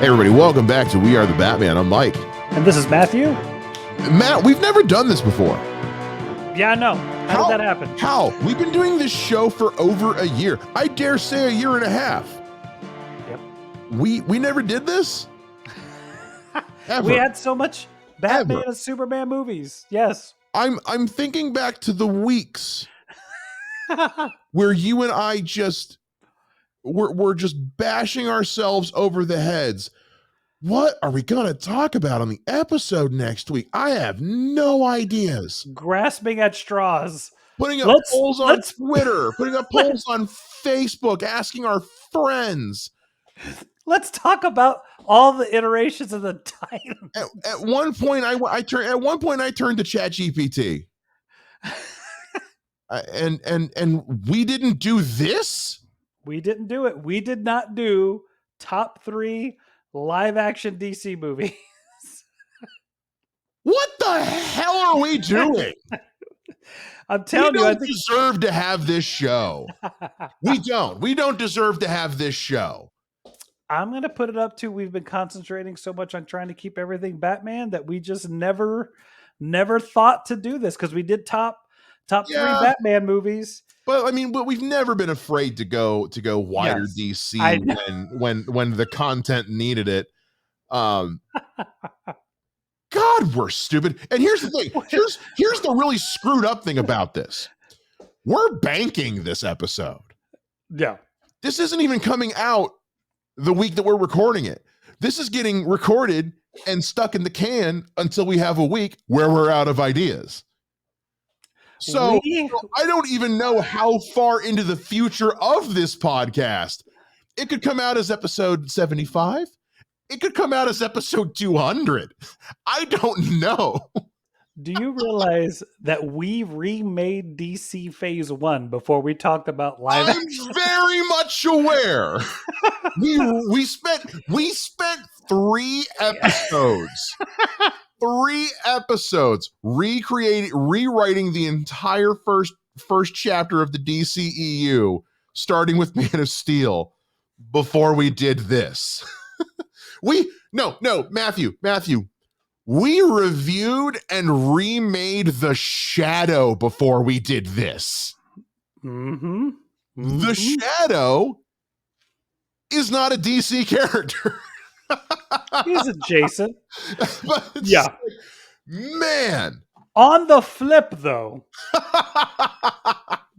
Hey everybody, welcome back to We Are the Batman. I'm Mike. And this is Matthew. Matt, we've never done this before. Yeah, I know. How did that happen? How? We've been doing this show for over a year. I dare say a year and a half. Yep. We never did this? Ever. We had so much Batman and Superman movies. Yes. I'm thinking back to the weeks where you and I just we're just bashing ourselves over the heads. What are we going to talk about on the episode next week? I have no ideas. Grasping at straws. Putting up polls on Twitter, putting up polls on Facebook, asking our friends. Let's talk about all the iterations of the Titan. At one point, I turned to ChatGPT, and we didn't do this. We didn't do it. We did not do top 3 live action DC movies. What the hell are we doing? I'm telling you, I think deserve to have this show. We don't deserve to have this show. I'm going to put it up to we've been concentrating so much on trying to keep everything Batman that we just never thought to do this, because we did top 3 Batman movies. But I mean, we've never been afraid to go wider DC when the content needed it. God, we're stupid. And here's the thing. Here's the really screwed up thing about this. We're banking this episode. Yeah. This isn't even coming out the week that we're recording it. This is getting recorded and stuck in the can until we have a week where we're out of ideas. So I don't even know how far into the future of this podcast. It could come out as episode 75. It could come out as episode 200. I don't know. Do you realize that we remade DC Phase 1 before we talked about live action? I'm very much aware. we spent 3 episodes. 3 episodes rewriting the entire first chapter of the DCEU, starting with Man of Steel, before we did this. Matthew, we reviewed and remade The Shadow before we did this. Mm-hmm. The Shadow is not a DC character. He's adjacent. Yeah. Like, man. On the flip, though,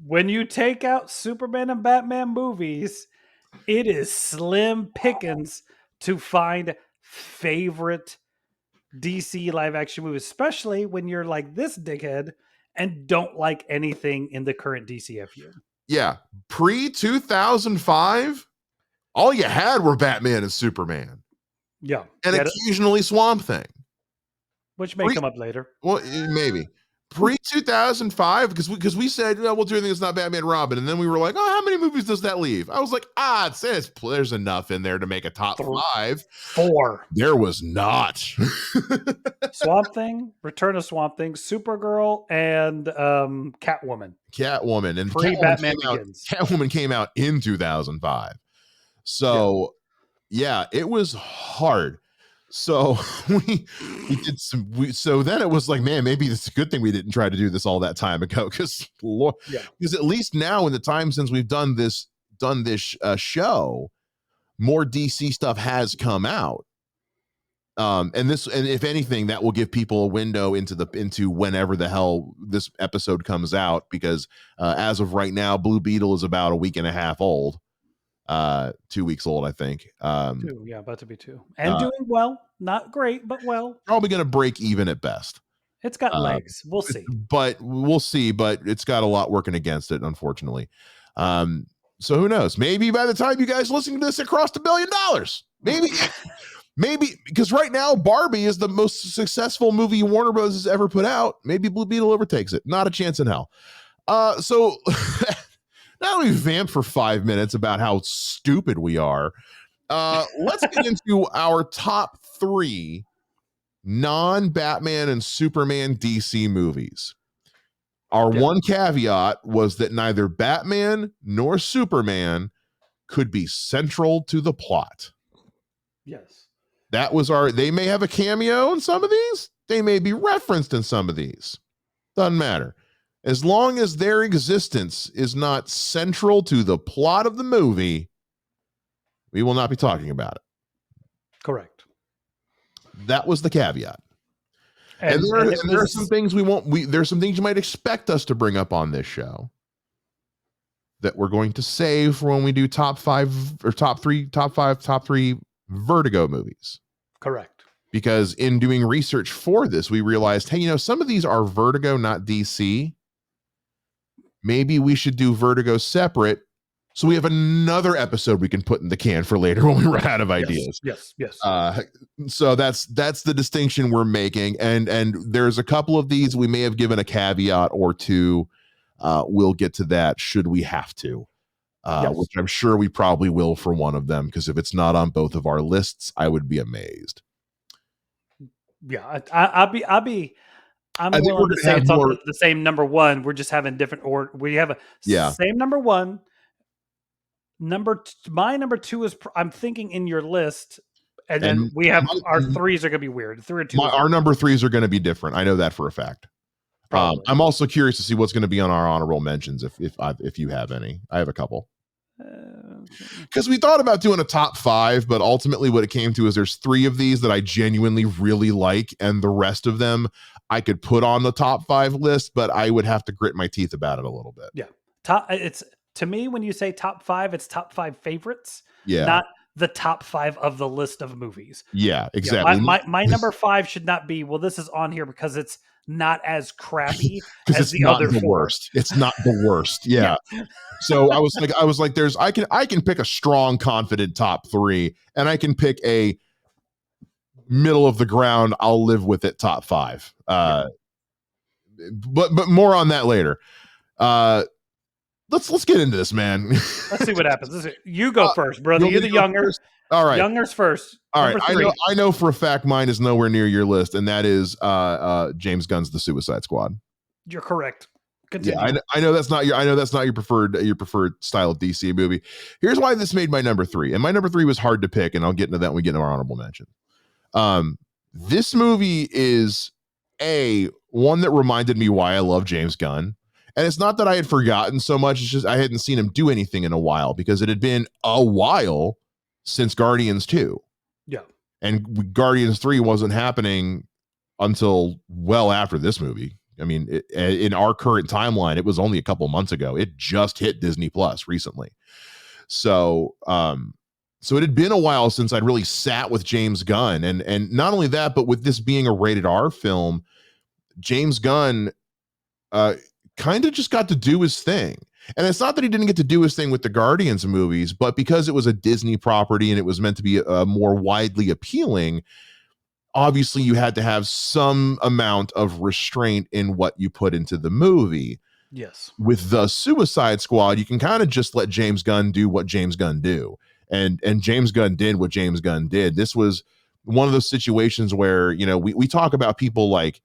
when you take out Superman and Batman movies, it is slim pickings to find favorite DC live action movies, especially when you're like this dickhead and don't like anything in the current DCFU. Yeah. Pre-2005, all you had were Batman and Superman. Yeah. And occasionally Swamp Thing. Which may come up later. Well, maybe. Pre-2005, because we said, we'll do anything that's not Batman and Robin. And then we were like, how many movies does that leave? I was like, it says there's enough in there to make a top 5. 4. There was not. Swamp Thing, Return of Swamp Thing, Supergirl, and Catwoman. And Batman Begins. Catwoman came out in 2005. So, yeah, it was hard. So we did so then it was like, man, maybe it's a good thing we didn't try to do this all that time ago, because at least now in the time since we've done this show, more DC stuff has come out. And if anything, that will give people a window into whenever the hell this episode comes out, because as of right now, Blue Beetle is about a week and a half old. 2 weeks old, I think. 2, about to be 2, and doing well. Not great, but well. Probably going to break even at best. It's got legs. We'll see. But it's got a lot working against it, unfortunately. So who knows? Maybe by the time you guys listen to this, it crossed $1 billion. Maybe because right now Barbie is the most successful movie Warner Bros. Has ever put out. Maybe Blue Beetle overtakes it. Not a chance in hell. So now we vamp for 5 minutes about how stupid we are. Let's get into our top 3 non-Batman and Superman DC movies. Our one caveat was that neither Batman nor Superman could be central to the plot. Yes. That was they may have a cameo in some of these. They may be referenced in some of these. Doesn't matter. As long as their existence is not central to the plot of the movie, we will not be talking about it. Correct. That was the caveat. And there are some things there's some things you might expect us to bring up on this show that we're going to save for when we do top five top three Vertigo movies. Correct. Because in doing research for this, we realized, hey, some of these are Vertigo, not DC. Maybe we should do Vertigo separate, so we have another episode we can put in the can for later when we run out of ideas. Yes. So that's the distinction we're making, and there's a couple of these we may have given a caveat or two. We'll get to that should we have to, which I'm sure we probably will for one of them, because if it's not on both of our lists, I would be amazed. Yeah, I'm willing to say it's on the same number one. We're just having different order. We have a same number one. My number two is I'm thinking in your list, and then we have our threes are going to be weird. 3 or 2. Our number threes are going to be different. I know that for a fact. I'm also curious to see what's going to be on our honorable mentions if you have any. I have a couple. Because we thought about doing a top 5, but ultimately what it came to is there's 3 of these that I genuinely really like, and the rest of them I could put on the top 5 list, but I would have to grit my teeth about it a little bit. Yeah, it's to me when you say top 5, it's top 5 favorites, not the top 5 of the list of movies. Yeah, exactly. My number 5 should not be, well, this is on here because it's not as crappy as the other 4. Worst. It's not the worst. Yeah. So I was like, I can pick a strong, confident top 3, and I can pick a middle of the ground, I'll live with it top 5. But more on that later. Let's get into this, man. Let's see what happens. You go first, brother. You're the younger. First? All right. Youngers first. All right. I know for a fact mine is nowhere near your list, and that is James Gunn's The Suicide Squad. You're correct. Continue. Yeah, I know that's not your preferred style of DC movie. Here's why this made my number 3, and my number 3 was hard to pick, and I'll get into that when we get into our honorable mention. This movie is one that reminded me why I love James Gunn. And it's not that I had forgotten so much, it's just I hadn't seen him do anything in a while, because it had been a while since Guardians 2. Yeah. And Guardians 3 wasn't happening until well after this movie. I mean, in our current timeline, it was only a couple months ago. It just hit Disney Plus recently. So it had been a while since I'd really sat with James Gunn. And not only that, but with this being a rated R film, James Gunn kind of just got to do his thing. And it's not that he didn't get to do his thing with the Guardians movies, but because it was a Disney property and it was meant to be more widely appealing, obviously you had to have some amount of restraint in what you put into the movie. Yes. With The Suicide Squad, you can kind of just let James Gunn do what James Gunn do. And James Gunn did what James Gunn did. This was one of those situations where, we talk about people like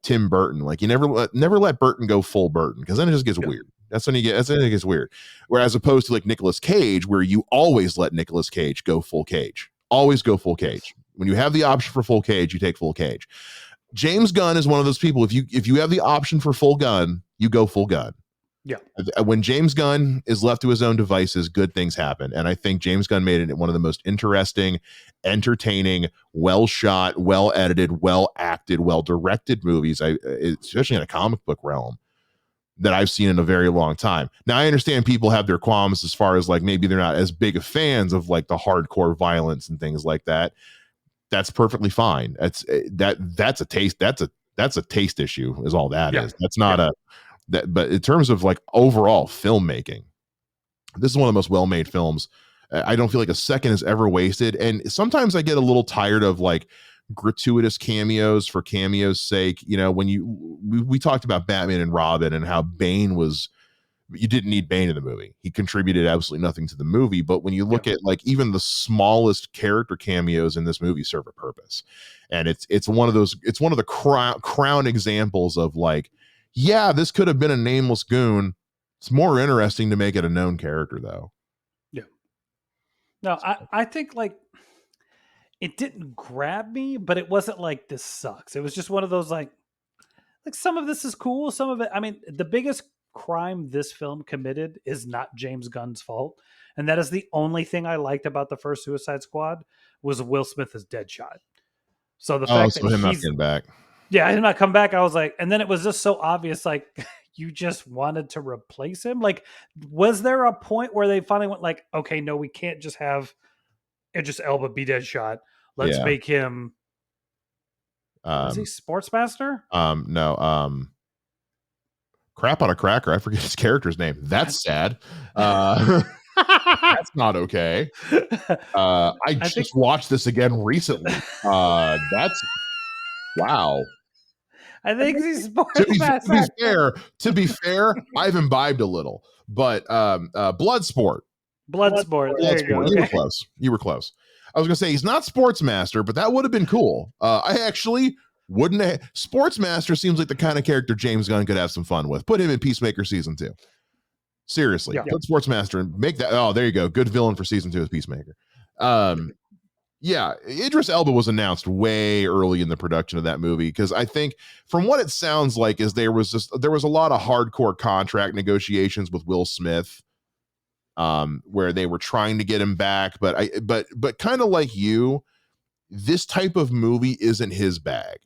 Tim Burton. Like, you never let Burton go full Burton, because then it just gets weird. That's when it gets weird. Whereas opposed to like Nicolas Cage, where you always let Nicolas Cage go full Cage. Always go full Cage. When you have the option for full Cage, you take full Cage. James Gunn is one of those people. If you have the option for full gun, you go full gun. Yeah. When James Gunn is left to his own devices, good things happen. And I think James Gunn made it one of the most interesting, entertaining, well shot, well edited, well acted, well directed movies, especially in a comic book realm, that I've seen in a very long time. Now, I understand people have their qualms as far as like maybe they're not as big of fans of like the hardcore violence and things like that. That's perfectly fine. That's a taste. That's a taste issue is all that is. That's not but in terms of like overall filmmaking, this is one of the most well-made films. I don't feel like a second is ever wasted. And sometimes I get a little tired of like gratuitous cameos for cameos' sake. When we talked about Batman and Robin and how you didn't need Bane in the movie. He contributed absolutely nothing to the movie. But when you look at like even the smallest character cameos in this movie serve a purpose. And it's one of the crown examples of like, yeah, this could have been a nameless goon. It's more interesting to make it a known character, though. Yeah. No, I think like it didn't grab me, but it wasn't like this sucks. It was just one of those like some of this is cool, some of it. I mean, the biggest crime this film committed is not James Gunn's fault, and that is the only thing I liked about the first Suicide Squad was Will Smith as Deadshot. So the Oh, fact that so him not he's getting back. yeah, him not come back, I was like, and then it was just so obvious, like you just wanted to replace him. Like, was there a point where they finally went like, okay, no, we can't just have Idris Elba be Deadshot. Let's Yeah. make him was he Sportsmaster? No. Crap on a cracker. I forget his character's name. That's sad. That's not okay. I just watched this again recently. That's wow. I think he's Sportsmaster. To be fair, I've imbibed a little, but Bloodsport. Bloodsport. There you go. You were close. You were close. I was gonna say he's not Sportsmaster, but that would have been cool. I actually wouldn't have. Sportsmaster seems like the kind of character James Gunn could have some fun with. Put him in Peacemaker season 2. Seriously, Yeah. put Sportsmaster and make that. Oh, there you go. Good villain for season 2 is Peacemaker. Yeah, Idris Elba was announced way early in the production of that movie because I think, from what it sounds like, is there was a lot of hardcore contract negotiations with Will Smith, where they were trying to get him back, but kind of like you, this type of movie isn't his bag.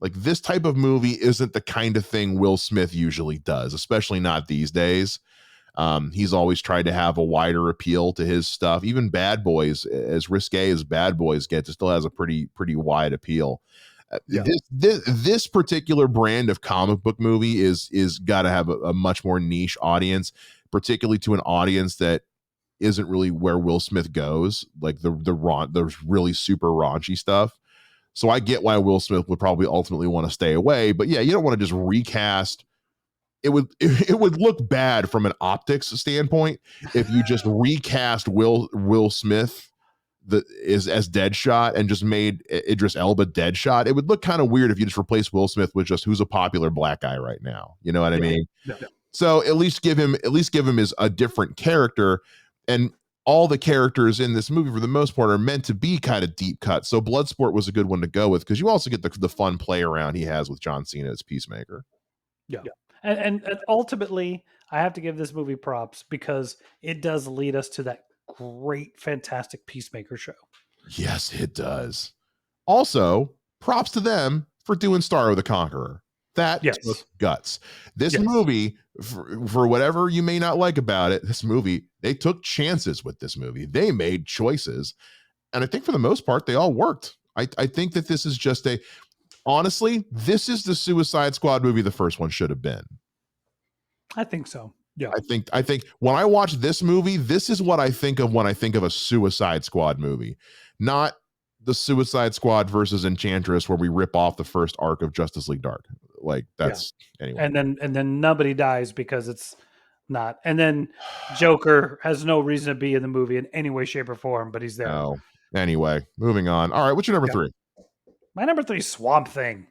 Like, this type of movie isn't the kind of thing Will Smith usually does, especially not these days. He's always tried to have a wider appeal to his stuff. Even Bad Boys, as risque as Bad Boys gets, it still has a pretty wide appeal. Yeah. This particular brand of comic book movie is got to have a much more niche audience, particularly to an audience that isn't really where Will Smith goes, like the really super raunchy stuff. So I get why Will Smith would probably ultimately want to stay away. But yeah, you don't want to just recast. It would look bad from an optics standpoint if you just recast Will Smith as Deadshot and just made Idris Elba Deadshot. It would look kind of weird if you just replaced Will Smith with just who's a popular black guy right now. You know what I mean? Yeah. So at least give him a different character. And all the characters in this movie, for the most part, are meant to be kind of deep cut. So Bloodsport was a good one to go with because you also get the fun play around he has with John Cena as Peacemaker. Yeah. And ultimately, I have to give this movie props because it does lead us to that great, fantastic Peacemaker show. Yes, it does. Also, props to them for doing Starro the Conqueror. That took guts. This movie, for whatever you may not like about it, this movie, they took chances with this movie. They made choices. And I think for the most part, they all worked. I think that this is just honestly, this is the Suicide Squad movie the first one should have been. I think so. Yeah. I think when I watch this movie, this is what I think of when I think of a Suicide Squad movie. Not the Suicide Squad versus Enchantress where we rip off the first arc of Justice League Dark. Like that's anyway. And then nobody dies because it's not. And then Joker has no reason to be in the movie in any way, shape, or form, but he's there. No. Anyway, moving on. All right, what's your number 3? My number 3 is Swamp Thing.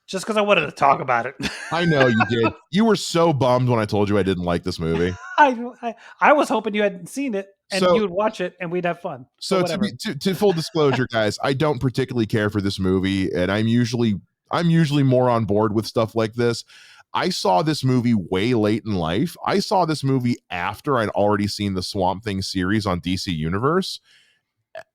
Just because I wanted to talk about it. I know you did. You were so bummed when I told you I didn't like this movie. I was hoping you hadn't seen it and you would watch it and we'd have fun. So to full disclosure, guys, I don't particularly care for this movie, and I'm usually more on board with stuff like this. I saw this movie way late in life. I saw this movie after I'd already seen the Swamp Thing series on DC Universe.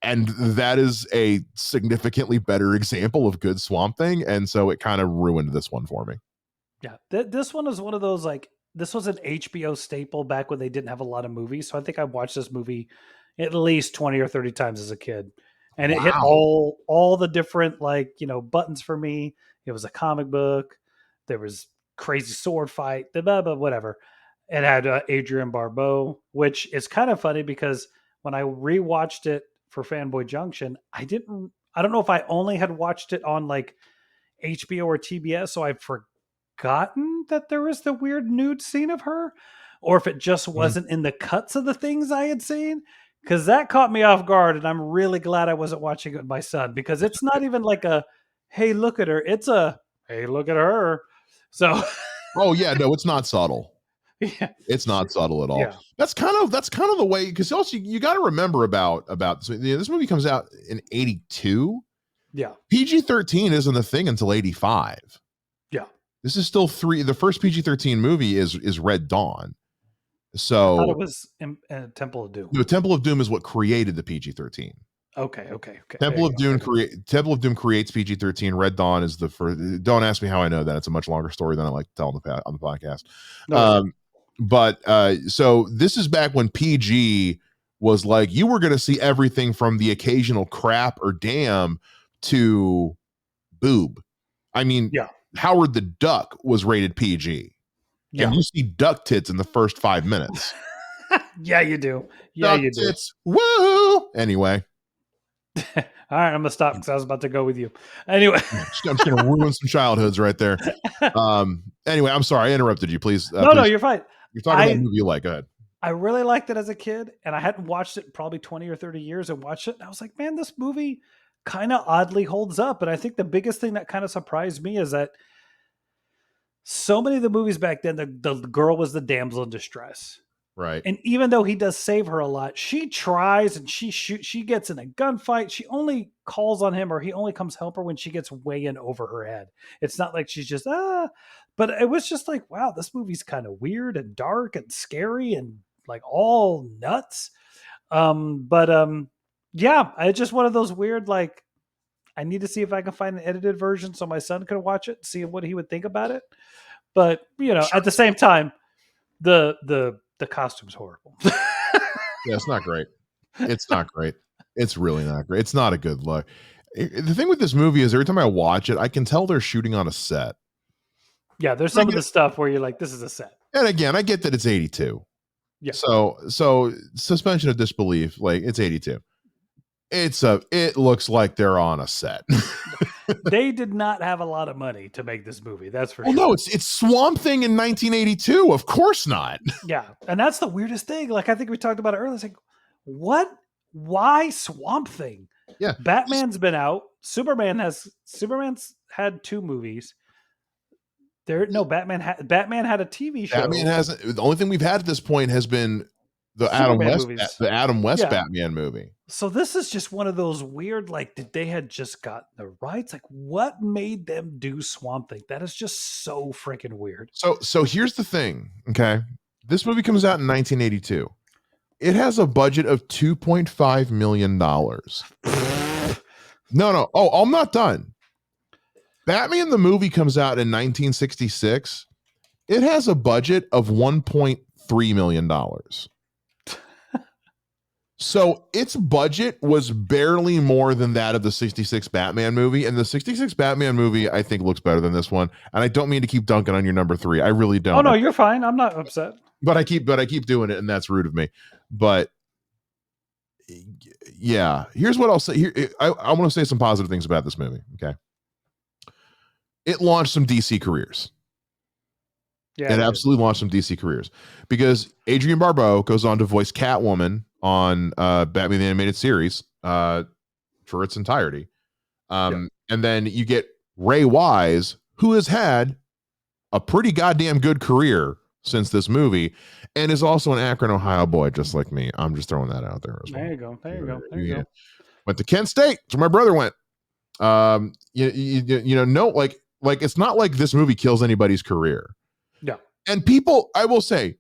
And that is a significantly better example of good Swamp Thing. And so it kind of ruined this one for me. Yeah. This one is one of those, like, this was an HBO staple back when they didn't have a lot of movies. So I think I watched this movie at least 20 or 30 times as a kid. And it hit all the different, like, buttons for me. It was a comic book. There was crazy sword fight, blah, blah, whatever. It had Adrienne Barbeau, which is kind of funny because when I rewatched it for Fanboy Junction, I don't know if I only had watched it on like HBO or TBS, so I've forgotten that there was the weird nude scene of her, or if it just wasn't in the cuts of the things I had seen, because that caught me off guard, and I'm really glad I wasn't watching it with my son, because it's not even like a, hey, look at her. It's a, hey, look at her. So. Oh, yeah, no, it's not subtle. Yeah. It's not subtle at all. Yeah. That's kind of the way, because also you got to remember about so, this movie comes out in 82. Yeah. PG-13 isn't a thing until 85. Yeah. This is still the first PG-13 movie is Red Dawn. I thought it So was in Temple of Doom. the Temple of Doom is what created the PG-13. Okay. There you go. Temple of Doom creates PG-13. Red Dawn is the first. Don't ask me how I know that. It's a much longer story than I like to tell on the podcast. No worries. But so this is back when PG was like, you were going to see everything from the occasional crap or damn to boob. I mean, Yeah. Howard the Duck was rated PG. Yeah. And you see duck tits in the first 5 minutes. Yeah, you do. Yeah, Duck you do. tits. Woo! Anyway. All right, I'm gonna stop because I was about to go with you. Anyway, I'm just gonna ruin some childhoods right there. Anyway, I'm sorry I interrupted you. Please. No, please. you're fine. You're talking about a movie you like. Go ahead. I really liked it as a kid, and I hadn't watched it in probably 20 or 30 years and watched it. And I was like, man, this movie kind of oddly holds up. And I think the biggest thing that kind of surprised me is that so many of the movies back then, the girl was the damsel in distress. Right. And even though he does save her a lot, she tries and she gets in a gunfight. She only calls on him, or he only comes help her when she gets way in over her head. It's not like she's just, but it was just like, wow, this movie's kind of weird and dark and scary and like all nuts. Yeah, it's just one of those weird, like, I need to see if I can find an edited version so my son can watch it, see what he would think about it. But, at the same time, the costume's horrible. Yeah, it's not great. It's not great. It's really not great. It's not a good look. The thing with this movie is every time I watch it, I can tell they're shooting on a set. Yeah, there's some of the stuff where you're like, this is a set. And again, I get that it's 82. Yeah. So suspension of disbelief, like it's 82. It looks like they're on a set. They did not have a lot of money to make this movie. That's for sure. No, it's Swamp Thing in 1982. Of course not. Yeah, and that's the weirdest thing. Like, I think we talked about it earlier. It's like, what? Why Swamp Thing? Yeah, Batman's been out. Superman's had 2 movies. Batman had a TV show. Batman hasn't. The only thing we've had at this point has been the Adam West Batman movie. So this is just one of those weird, like, did they had just got the rights? Like, what made them do Swamp Thing? That is just so freaking weird. So here's the thing. Okay, this movie comes out in 1982. It has a budget of $2.5 million. No. Oh, I'm not done. Batman the movie comes out in 1966. It has a budget of $1.3 million. So its budget was barely more than that of the 66 Batman movie. And the 66 Batman movie, I think, looks better than this one. And I don't mean to keep dunking on your number 3. I really don't. Oh, no, you're fine. I'm not upset. But I keep doing it, and that's rude of me. But yeah, here's what I'll say. Here, I want to say some positive things about this movie. Okay. It launched some DC careers. Yeah, it absolutely launched some DC careers because Adrienne Barbeau goes on to voice Catwoman on Batman the Animated Series for its entirety. And then you get Ray Wise, who has had a pretty goddamn good career since this movie and is also an Akron, Ohio boy, just like me. I'm just throwing that out there as well. There you go. Went to Kent State. That's where my brother went. Like it's not like this movie kills anybody's career. Yeah. And people, I will say,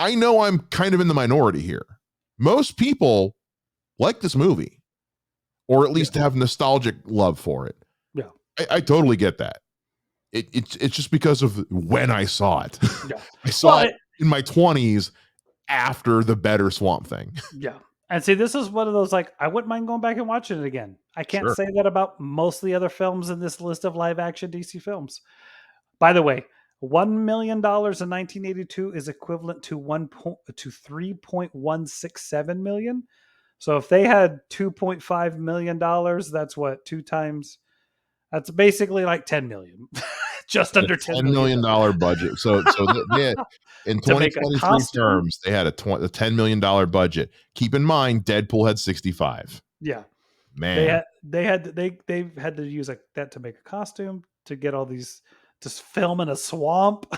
I know I'm kind of in the minority here. Most people like this movie, or at least have nostalgic love for it. Yeah. I totally get that. It's just because of when I saw it. Yeah. I saw it in my 20s after the better Swamp Thing. Yeah. And see, this is one of those, like, I wouldn't mind going back and watching it again. I can't say that about most of the other films in this list of live action DC films. By the way, $1 million in 1982 is equivalent to 3.167 million. So if they had $2.5 million, that's what, 2 times. That's basically like 10 million. Just under $10 million budget. So they had, in 2023 terms, they had a $10 million budget. Keep in mind, Deadpool had 65. Yeah, man, they had to use like that to make a costume, to get all these, just film in a swamp.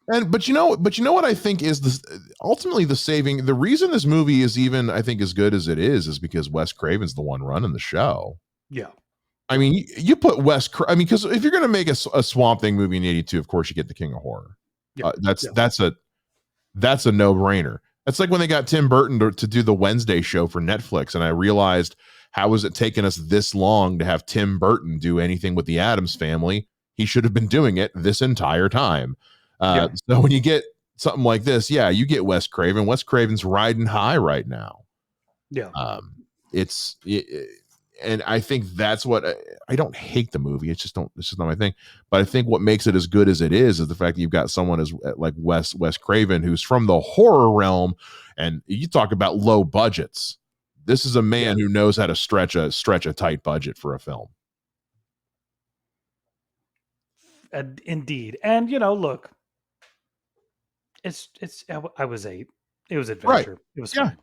but you know what I think is this ultimately the reason this movie is even I think as good as it is because Wes Craven's the one running the show. Yeah. I mean, you put I mean, because if you're going to make a Swamp Thing movie in '82, of course you get the King of Horror. Yeah. That's a no brainer. That's like when they got Tim Burton to do the Wednesday show for Netflix, and I realized how was it taking us this long to have Tim Burton do anything with the Addams Family? He should have been doing it this entire time. So when you get something like this, yeah, you get Wes Craven. Wes Craven's riding high right now. Yeah. And I think that's what I don't hate the movie. It's just not my thing. But I think what makes it as good as it is the fact that you've got someone as like Wes Craven, who's from the horror realm, and you talk about low budgets. This is a man who knows how to stretch a tight budget for a film. Indeed, and look, it's. I was 8. It was adventure. Right. It was fine.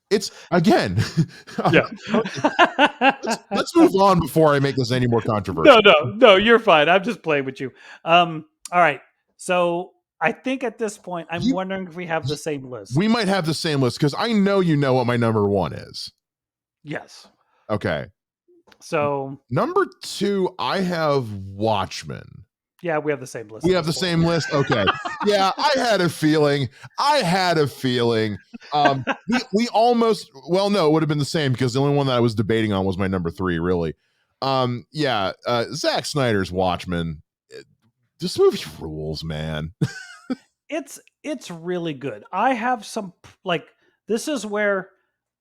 It's again. Yeah. let's move on before I make this any more controversial. No, you're fine. I'm just playing with you. All right. So I think at this point, I'm wondering if we have the same list. We might have the same list because I know you know what my number 1 is. Yes. Okay. So number 2, I have Watchmen. Yeah, we have the same list. We have the same list. Okay. Yeah, I had a feeling. We almost, well, no, it would have been the same because the only one that I was debating on was my number 3, really. Zack Snyder's Watchmen. This movie rules, man. It's really good. I have some, this is where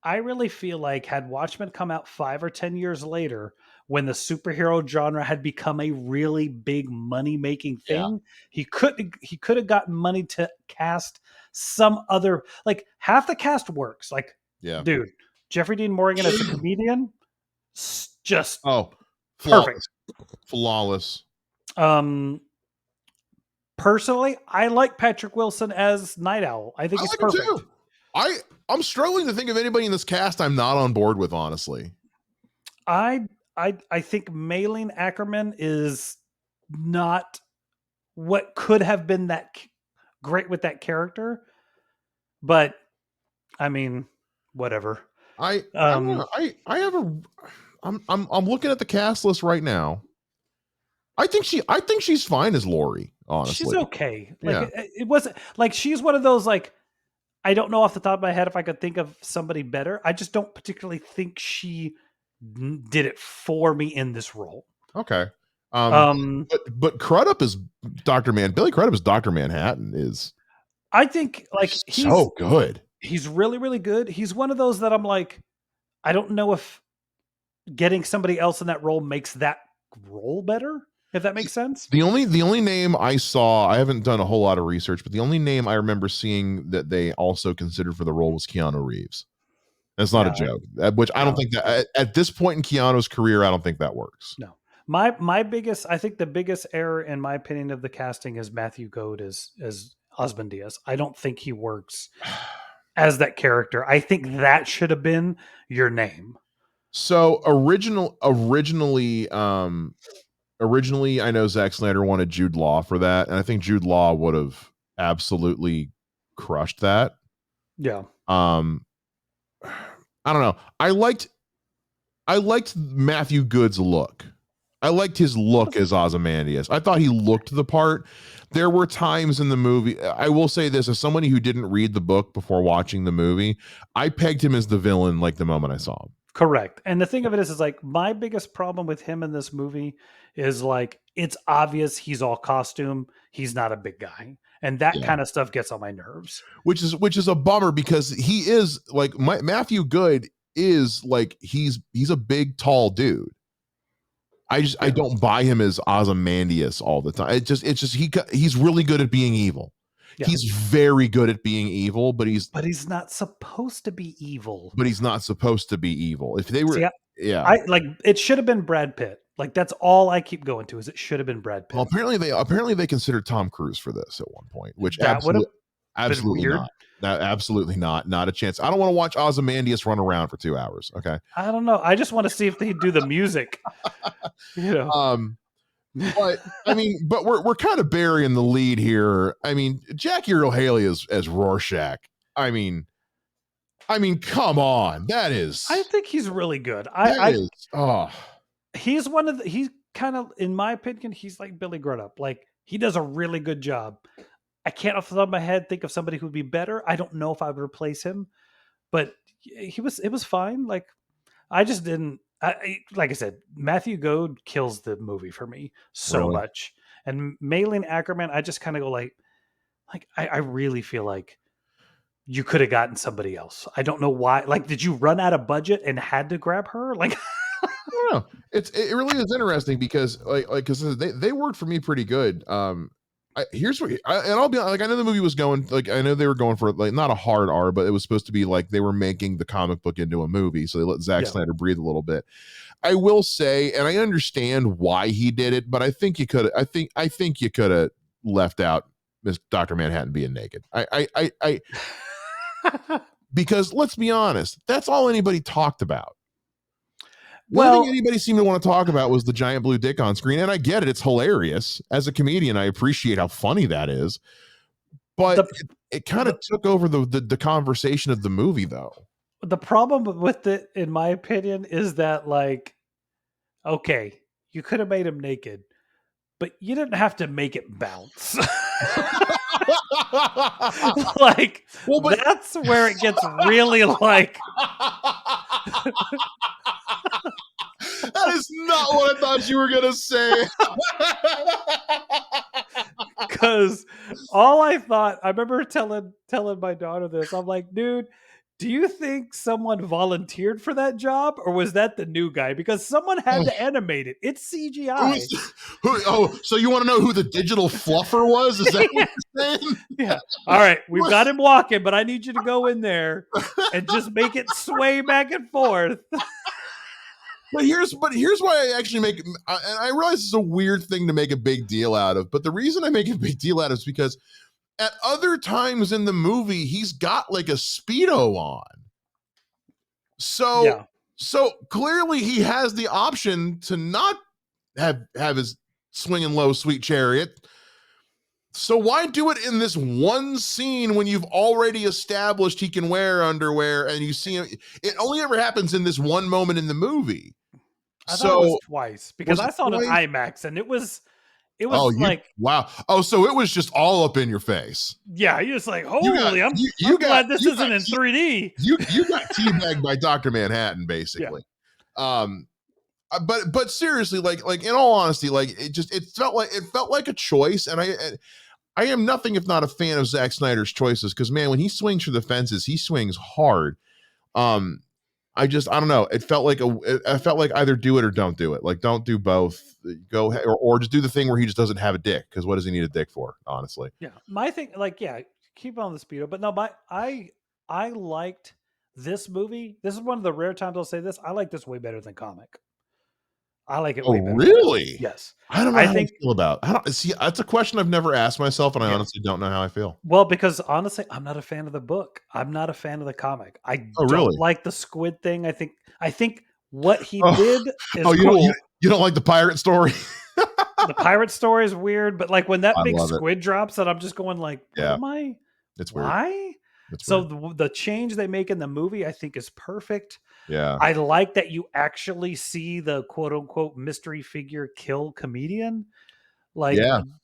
I really feel like had Watchmen come out 5 or 10 years later, when the superhero genre had become a really big money-making thing, he could have gotten money to cast some other, half the cast works. Dude, Jeffrey Dean Morgan as a comedian, just perfect, flawless. Personally, I like Patrick Wilson as Night Owl. I think it's perfect. Too. I'm struggling to think of anybody in this cast I'm not on board with, honestly. I think Malin Ackerman is not what could have been that great with that character, but I mean, whatever. I'm looking at the cast list right now. I think she's fine as Laurie. Honestly, she's okay. It wasn't she's one of those I don't know off the top of my head if I could think of somebody better. I just don't particularly think she did it for me in this role. Okay. But Crudup is Dr. Billy Crudup is Dr. Manhattan is. I think he's so good. He's really, really good. He's one of those that I'm I don't know if getting somebody else in that role makes that role better. If that makes sense. The only name I saw, I haven't done a whole lot of research, but the only name I remember seeing that they also considered for the role was Keanu Reeves. That's not a joke. Which I don't think that at this point in Keanu's career, I don't think that works. No, my biggest, I think the biggest error in my opinion of the casting is Matthew Goode as Ozymandias. I don't think he works as that character. I think that should have been your name. So originally, I know Zack Snyder wanted Jude Law for that, and I think Jude Law would have absolutely crushed that. Yeah. I don't know. I liked Matthew Goode's look. I liked his look as Ozymandias. I thought he looked the part. There were times in the movie, I will say this, as somebody who didn't read the book before watching the movie, I pegged him as the villain the moment I saw him. Correct. And the thing of it is my biggest problem with him in this movie is it's obvious he's all costume. He's not a big guy. And that kind of stuff gets on my nerves. Which is a bummer because he is Matthew Goode is he's a big, tall dude. I don't buy him as Ozymandias all the time. It's just he's really good at being evil. Yeah. He's very good at being evil, but he's not supposed to be evil. If they were, it should have been Brad Pitt. That's all I keep going to is it should have been Brad Pitt. Well, apparently they considered Tom Cruise for this at one point, which absolutely not. Absolutely not a chance. I don't want to watch Ozymandias run around for 2 hours. Okay. I don't know. I just want to see if they do the music. But I mean, but we're kind of burying the lead here. I mean, Jackie Earle Haley as Rorschach. I mean, come on, I think he's really good. that is oh He's one of the, he's kind of, in my opinion, he's like Billy Crudup. Like he does a really good job. I can't off the top of my head think of somebody who would be better. I don't know if I would replace him, but it was fine. Like I just didn't. Like I said, Matthew Goode kills the movie for me so really. much, and Maylene Ackerman, I just kind of go like I really feel like you could have gotten somebody else. I don't know why. Like, did you run out of budget and had to grab her? Like, I don't know. It really is interesting because because they worked for me pretty good. Here's what and I'll be like, I know the movie was going like, I know they were going for like not a hard R, but it was supposed to be like they were making the comic book into a movie, so they let Zack yeah, Snyder breathe a little bit. I will say, and I understand why he did it, but I think you could. I think you could have left out Miss Doctor Manhattan being naked. I because let's be honest, that's all anybody talked about. The only thing anybody seemed to want to talk about was the giant blue dick on screen, and I get it; it's hilarious. As a comedian, I appreciate how funny that is, but it kind of took over the conversation of the movie, though. the problem with it, in my opinion, is that like, okay, you could have made him naked, but you didn't have to make it bounce. Like, well, but that's where it gets really like. That is not what I thought you were gonna say. Because all I thought, I remember telling my daughter this. I'm like, dude, do you think someone volunteered for that job, or was that the new guy? Because someone had to animate it. It's CGI. So you want to know who the digital fluffer was? Is that what you're saying? Yeah. All right, we've got him walking, but I need you to go in there and just make it sway back and forth. But here's why I actually make, and I realize it's a weird thing to make a big deal out of, but the reason I make a big deal out of it is because at other times in the movie, he's got like a Speedo on. So clearly he has the option to not have his swinging low sweet chariot. So why do it in this one scene when you've already established he can wear underwear and you see him? It only ever happens in this one moment in the movie. I thought it was twice because I saw it in IMAX and it was like, wow. Oh, so it was just all up in your face. Yeah, you're just like, holy, I'm glad this isn't in 3D. You got teabagged by Dr. Manhattan, basically. Yeah. But seriously, like in all honesty, like it felt like a choice, and I am nothing if not a fan of Zack Snyder's choices, because man, when he swings for the fences, he swings hard. I don't know. It felt like either do it or don't do it. Like, don't do both. Go or just do the thing where he just doesn't have a dick. Because what does he need a dick for? Honestly. Yeah, my thing, like, yeah, keep on the Speedo. But no, I liked this movie. This is one of the rare times I'll say this. I like this way better than comic. I like it way better. Really? Yes. I don't know how I feel about. See. That's a question I've never asked myself, and I honestly don't know how I feel. Well, because honestly, I'm not a fan of the book. I'm not a fan of the comic. I don't like the squid thing. I think what he did is cool. You don't like the pirate story? The pirate story is weird, but like when that big squid drops, and I'm just going like, what am I? It's weird. Why? So the change they make in the movie, I think, is perfect. Yeah. I like that you actually see the quote unquote mystery figure kill comedian. Like,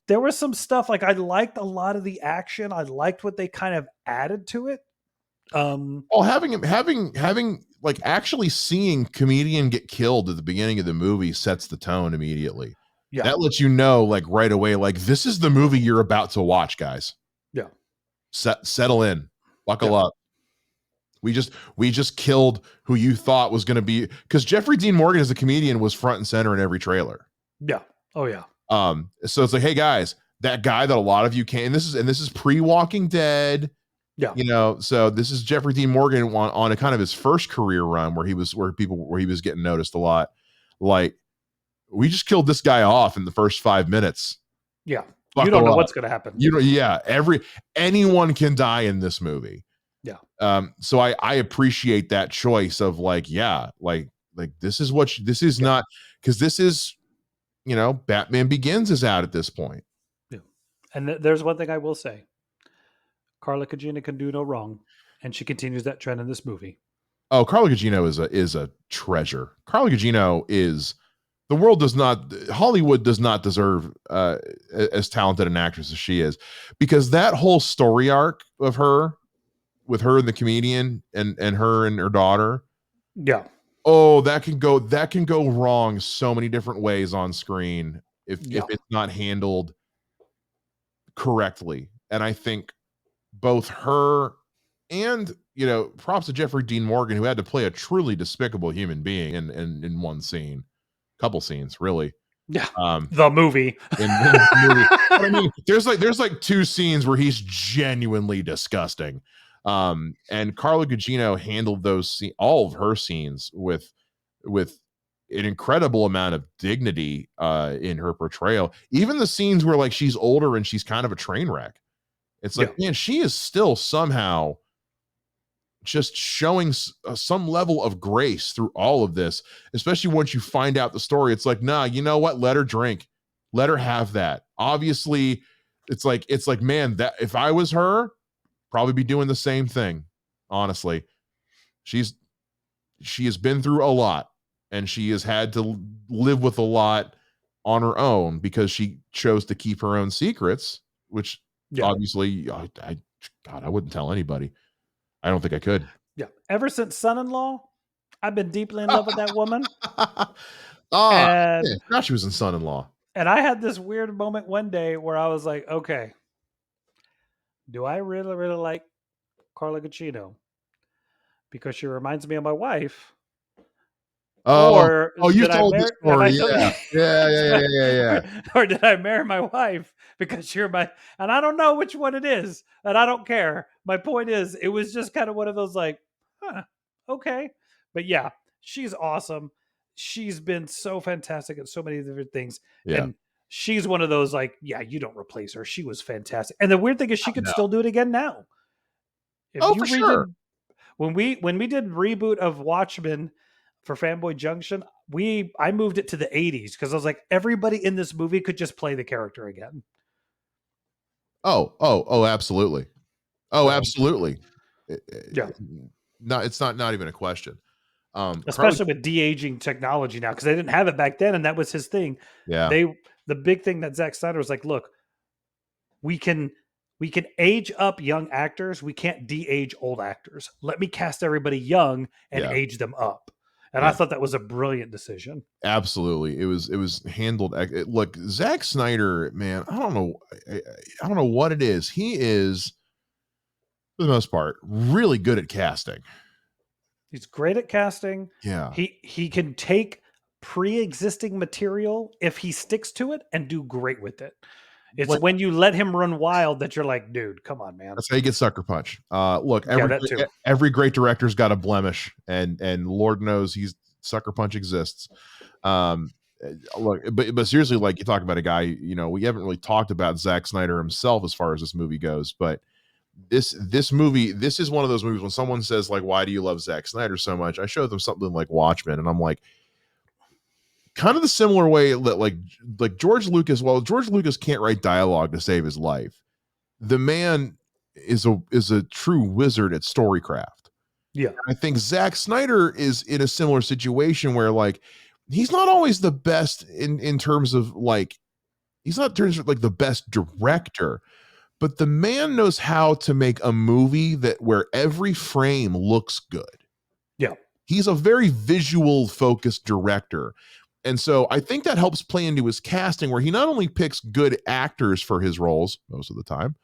there was some stuff, like I liked a lot of the action. I liked what they kind of added to it. Well, having like actually seeing comedian get killed at the beginning of the movie sets the tone immediately. Yeah. That lets you know, like, right away, like, this is the movie you're about to watch, guys. Yeah. Settle in. Buckle up. We just killed who you thought was going to be, because Jeffrey Dean Morgan as a comedian was front and center in every trailer. Yeah. Oh yeah. So it's like, hey guys, that guy that a lot of you can, this is pre-Walking Dead. Yeah. You know, so this is Jeffrey Dean Morgan on a kind of his first career run where he was getting noticed a lot. Like, we just killed this guy off in the first 5 minutes. Yeah. You don't know what's going to happen. Anyone can die in this movie. Yeah. So I appreciate that choice of like, yeah, like this is not, because this is Batman Begins is out at this point. Yeah. And there's one thing I will say: Carla Cugino can do no wrong, and she continues that trend in this movie. Oh, Carla Gugino is a treasure. Carla Gugino is the world does not Hollywood does not deserve as talented an actress as she is, because that whole story arc of her with her and the comedian and her and her daughter. Yeah. Oh, that can go wrong so many different ways on screen if it's not handled correctly. And I think both her and props to Jeffrey Dean Morgan, who had to play a truly despicable human being in one scene, couple scenes, really. Yeah, the movie. In the movie. I mean, there's like two scenes where he's genuinely disgusting. And Carla Gugino handled all of her scenes with an incredible amount of dignity in her portrayal. Even the scenes where like she's older and she's kind of a train wreck. It's like, man, she is still somehow just showing some level of grace through all of this, especially once you find out the story. It's like, nah, you know what? Let her drink. Let her have that. Obviously, it's like, man, that if I was her, probably be doing the same thing. Honestly, she has been through a lot, and she has had to live with a lot on her own because she chose to keep her own secrets, which obviously, I wouldn't tell anybody. I don't think I could. Yeah. Ever since Son-in-Law, I've been deeply in love with that woman. And yeah, gosh, she was in Son-in-Law. And I had this weird moment one day where I was like, okay, do I really, really like Carla Gugino? Because she reminds me of my wife. Or you told the story. Yeah. Or did I marry my wife because you're my, and I don't know which one it is, and I don't care. My point is, it was just kind of one of those like, okay. But yeah, she's awesome. She's been so fantastic at so many different things. Yeah. And she's one of those like, yeah, you don't replace her. She was fantastic. And the weird thing is she could still do it again now. For sure. When we did reboot of Watchmen for Fanboy Junction, I moved it to the 80s because I was like, everybody in this movie could just play the character again. Oh, absolutely. Absolutely. Yeah. It's not even a question. Especially with de-aging technology now, because they didn't have it back then, and that was his thing. Yeah. The big thing that Zack Snyder was like, look, we can age up young actors. We can't de-age old actors. Let me cast everybody young and age them up. And I thought that was a brilliant decision. Absolutely. It was handled. Look, Zack Snyder, man, I don't know what it is. He is, for the most part, really good at casting. He's great at casting. Yeah. He can take pre-existing material if he sticks to it and do great with it. It's when you let him run wild that you're like, dude, come on, man. That's how you get sucker punch. Look, every great director's got a blemish, and Lord knows sucker punch exists. Look, but seriously, like you talk about a guy, we haven't really talked about Zack Snyder himself as far as this movie goes, but this movie, this is one of those movies when someone says like, why do you love Zack Snyder so much? I show them something like Watchmen, and I'm like, kind of the similar way that like George Lucas. Well, George Lucas can't write dialogue to save his life. The man is a true wizard at storycraft. Yeah, and I think Zack Snyder is in a similar situation where like he's not always the best in terms of like he's not in terms of like the best director, but the man knows how to make a movie where every frame looks good. Yeah, he's a very visual focused director. And so I think that helps play into his casting, where he not only picks good actors for his roles most of the time,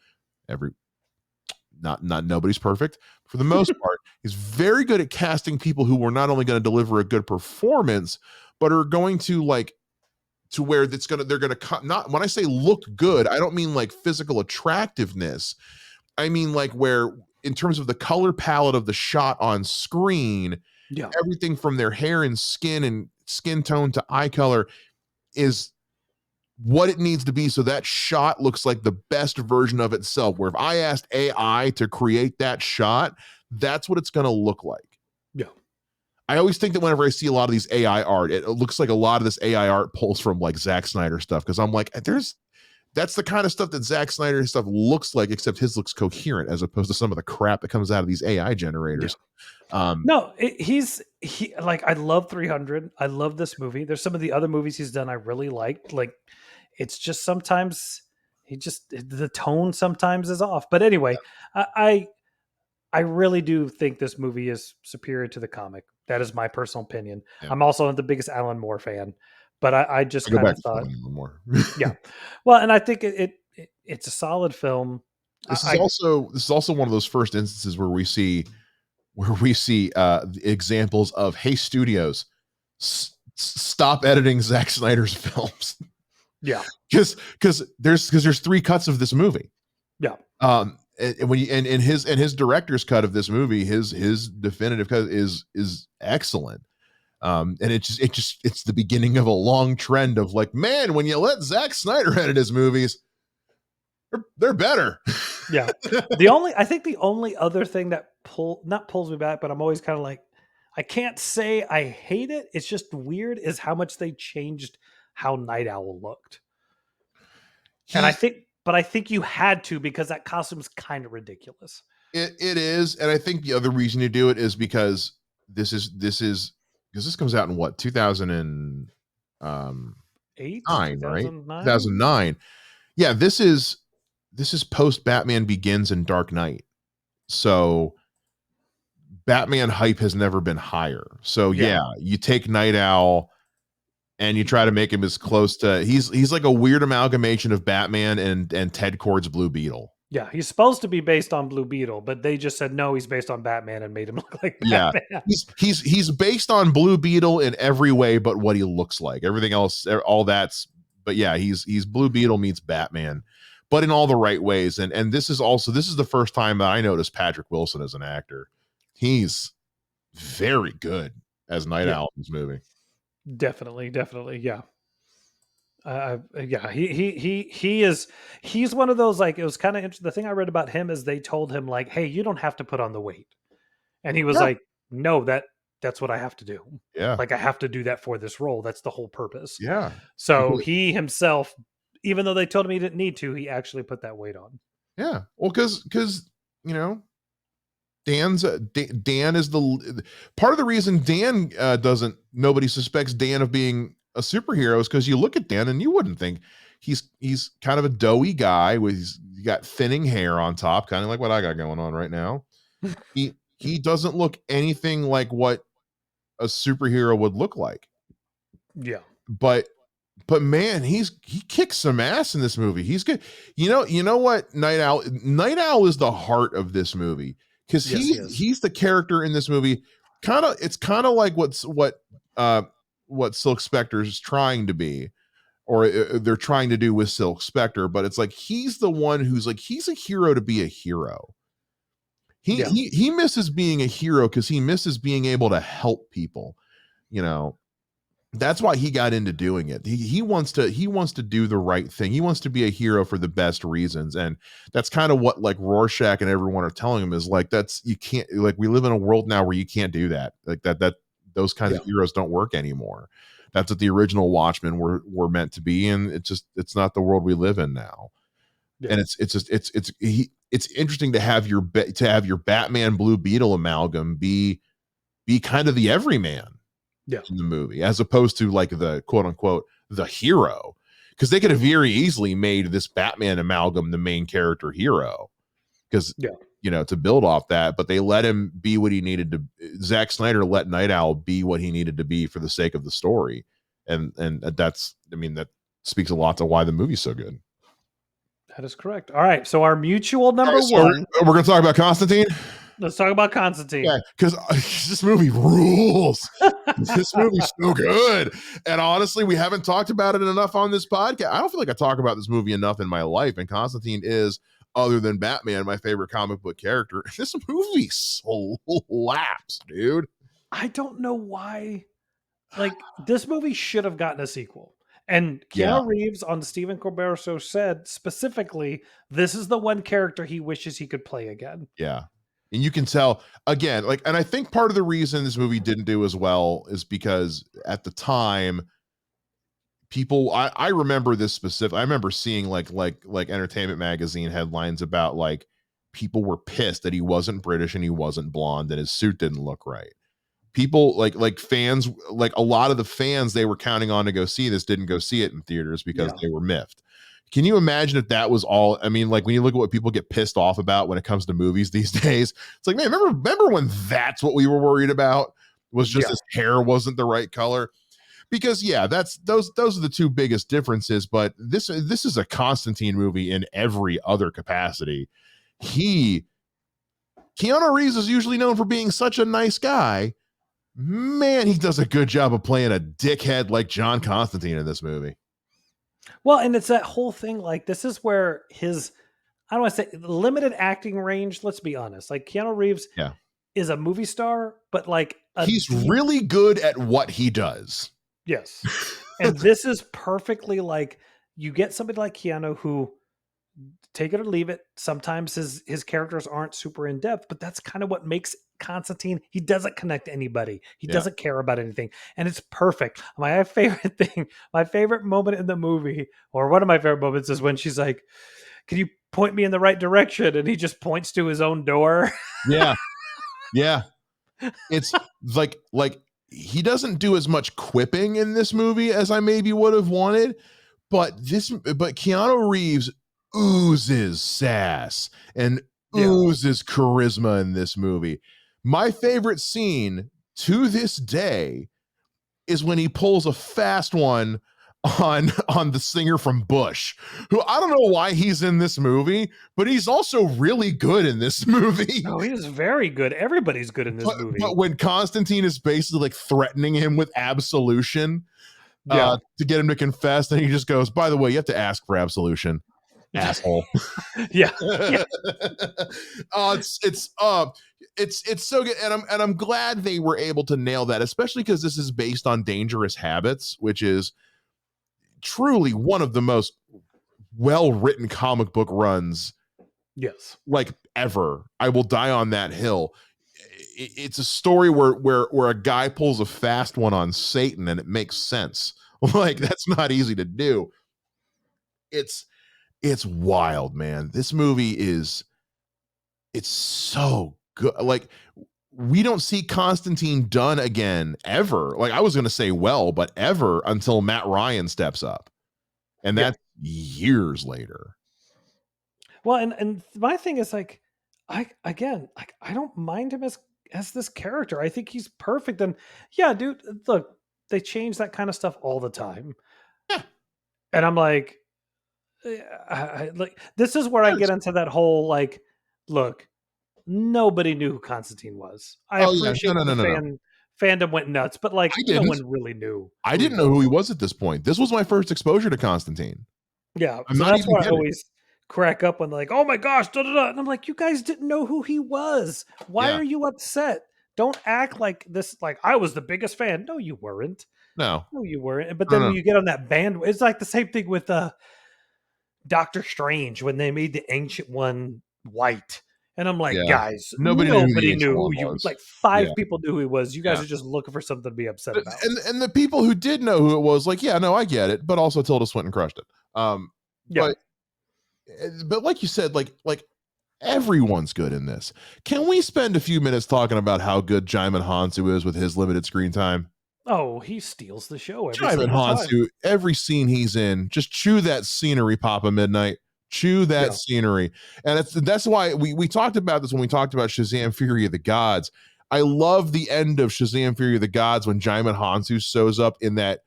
not nobody's perfect for the most part. He's very good at casting people who are not only going to deliver a good performance, but are going to like to where they're going to not, when I say look good, I don't mean like physical attractiveness. I mean like where in terms of the color palette of the shot on screen, everything from their hair and skin tone to eye color is what it needs to be, so that shot looks like the best version of itself, where if I asked AI to create that shot, that's what it's going to look like. Yeah. I always think that whenever I see a lot of these AI art, it looks like a lot of this AI art pulls from like Zack Snyder stuff, because I'm like, that's the kind of stuff that Zack Snyder stuff looks like, except his looks coherent as opposed to some of the crap that comes out of these AI Yeah. generators. No, he like, I love 300. I love this movie. There's some of the other movies he's done I really liked. Like, it's just sometimes the tone sometimes is off. But anyway, I I really do think this movie is superior to the comic. That is my personal opinion. Yeah. I'm also not the biggest Alan Moore fan, but I just I go kind back of to thought, Finding Nemo more. yeah. Well, and I think it's a solid film. This is I also one of those first instances where we see examples of, hey, studios, stop editing Zack Snyder's films. yeah, because there's three cuts of this movie. yeah, And when you and his director's cut of this movie, his definitive cut is excellent. And it's the beginning of a long trend of like, man, when you let Zack Snyder edit his movies, they're better. yeah. I think the only other thing that not pulls me back, but I'm always kind of like, I can't say I hate it. It's just weird is how much they changed how Night Owl looked. And I think you had to, because that costume's kind of ridiculous. It is, and I think the other reason to do it is because this comes out in what, 2009, Eight, right? 2009. 2009. Yeah, this is post Batman Begins and Dark Knight. So Batman hype has never been higher. So yeah, you take Night Owl and you try to make him as close to, he's like a weird amalgamation of Batman and Ted Kord's Blue Beetle. Yeah, he's supposed to be based on Blue Beetle, but they just said no, he's based on Batman and made him look like Batman. Yeah, he's based on Blue Beetle in every way but what he looks like. Everything else, all that's, but yeah, he's Blue Beetle meets Batman, but in all the right ways. And this is the first time that I noticed Patrick Wilson as an actor. He's very good as Night Owl in this movie. Definitely, yeah. Yeah, he's one of those, like, it was kind of interesting. The thing I read about him is they told him like, hey, you don't have to put on the weight, and he was like, no, that's what I have to do. Yeah, like, I have to do that for this role. That's the whole purpose. Yeah. So he himself, even though they told him he didn't need to, he actually put that weight on. Yeah, well, because you know, Dan is the part of the reason Dan nobody suspects Dan of being a superhero is because you look at Dan and you wouldn't think he's kind of a doughy guy with, he's got thinning hair on top, kind of like what I got going on right now. he doesn't look anything like what a superhero would look like. Yeah. But man, he kicks some ass in this movie. He's good. You know what? Night Owl is the heart of this movie, because he's the character in this movie. It's kind of like what Silk Spectre is trying to be, or they're trying to do with Silk Spectre, but it's like he's the one who's like, he's a hero to be a hero. He misses being a hero because he misses being able to help people. That's why he got into doing it. He wants to do the right thing. He wants to be a hero for the best reasons. And that's kind of what like Rorschach and everyone are telling him, is like, you can't, like, we live in a world now where you can't do that. Like that those kinds of heroes don't work anymore. That's what the original Watchmen were meant to be. And it's not the world we live in now. Yeah. And it's interesting to have your Batman Blue Beetle amalgam be kind of the everyman in the movie, as opposed to like the quote unquote the hero, because they could have very easily made this Batman amalgam the main character hero, because to build off that, but they let him be what he needed to. Zack Snyder let Night Owl be what he needed to be for the sake of the story, and that speaks a lot to why the movie's so good. That is correct. All right, so our mutual number one. We're going to talk about Constantine. Let's talk about Constantine. Yeah, because this movie rules. This movie's so good. And honestly, we haven't talked about it enough on this podcast. I don't feel like I talk about this movie enough in my life. And Constantine is, other than Batman, my favorite comic book character. This movie slaps, dude. I don't know why. Like, this movie should have gotten a sequel. And Keanu Reeves on the Stephen Colbert Show said specifically, this is the one character he wishes he could play again. Yeah. And you can tell again, like, and I think part of the reason this movie didn't do as well is because at the time, people I remember this specific. I remember seeing like Entertainment Magazine headlines about like people were pissed that he wasn't British and he wasn't blonde and his suit didn't look right. People like fans, like a lot of the fans they were counting on to go see this didn't go see it in theaters because Yeah. they were miffed. Can you imagine if that was all? I mean, like when you look at what people get pissed off about when it comes to movies these days, it's like, man, remember when that's what we were worried about, was just Yeah. his hair wasn't the right color? Because yeah, that's those are the two biggest differences. But this is a Constantine movie in every other capacity. Keanu Reeves is usually known for being such a nice guy. Man, he does a good job of playing a dickhead like John Constantine in this movie. Well, and it's that whole thing. Like, this is where his, I don't want to say limited acting range. Let's be honest. Like, Keanu Reeves Yeah. is a movie star, but like he's really good at what he does. Yes. And this is perfectly like, you get somebody like Keanu who, take it or leave it, sometimes his characters aren't super in depth, but that's kind of what makes Constantine. He doesn't connect to anybody. He doesn't care about anything. And it's perfect. My favorite thing, my favorite moment in the movie, or one of my favorite moments, is when she's like, can you point me in the right direction? And he just points to his own door. Yeah. Yeah. It's like he doesn't do as much quipping in this movie as I maybe would have wanted, but Keanu Reeves oozes sass and oozes charisma in this movie. My favorite scene to this day is when he pulls a fast one on the singer from Bush, who I don't know why he's in this movie, but he's also really good in this movie. Oh, he is very good. Everybody's good in this movie. But when Constantine is basically like threatening him with absolution to get him to confess, then he just goes, by the way, you have to ask for absolution, asshole. Yeah. It's so good, and I'm glad they were able to nail that, especially because this is based on Dangerous Habits, which is truly one of the most well-written comic book runs like ever. I will die on that hill. It's a story where a guy pulls a fast one on Satan and it makes sense. Like, that's not easy to do. It's wild, man. This movie it's so good. Like, we don't see Constantine done again ever. Like, I was going to say but ever, until Matt Ryan steps up. And that's years later. Well, and my thing is like, I don't mind him as this character. I think he's perfect. And yeah, dude, look, they change that kind of stuff all the time. Yeah. And I'm like, like, this is where I get into that whole like, look, nobody knew who Constantine was. I appreciate fandom went nuts, but like, no one really knew. I didn't know who he was at this point. This was my first exposure to Constantine. Yeah, so that's why I always crack up when like, oh my gosh, da, da, da. And I'm like, you guys didn't know who he was. Why are you upset? Don't act like this, like I was the biggest fan. No, you weren't. No, you weren't. But then when you get on that band, it's like the same thing with Doctor Strange when they made the Ancient One white. And I'm like, guys, nobody knew who you was. Like 5 people knew who he was. You guys are just looking for something to be upset about. And the people who did know who it was, like, yeah, no, I get it. But also Tilda Swinton crushed it. But like you said, like everyone's good in this. Can we spend a few minutes talking about how good Djimon Hounsou is with his limited screen time? Oh, he steals the show. Djimon Hounsou, every scene he's in, just chew that scenery, Papa Midnight. Chew that scenery. And that's why we talked about this when we talked about Shazam Fury of the Gods. I love the end of Shazam Fury of the Gods when Djimon Hounsou shows up in that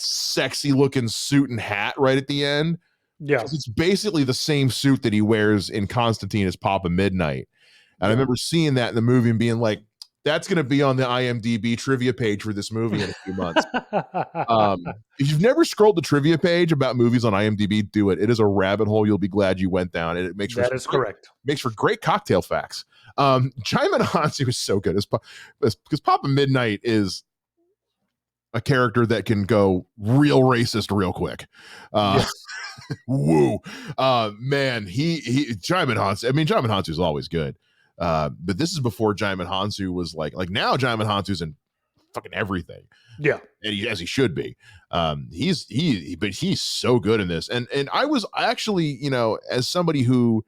sexy looking suit and hat right at the end. Yeah. It's basically the same suit that he wears in Constantine as Papa Midnight. And I remember seeing that in the movie and being like, that's going to be on the IMDb trivia page for this movie in a few months. If you've never scrolled the trivia page about movies on IMDb, do it. It is a rabbit hole you'll be glad you went down. And it makes correct. Makes for great cocktail facts. Djimon Hounsou is so good because Papa Midnight is a character that can go real racist real quick. Woo. Man, he Djimon Hounsou. I mean, Djimon Hounsou is always good. But this is before Jaimin Hansu was like now Jaimin Hansu's in fucking everything. Yeah. And as he should be. But he's so good in this. And I was actually, you know, as somebody who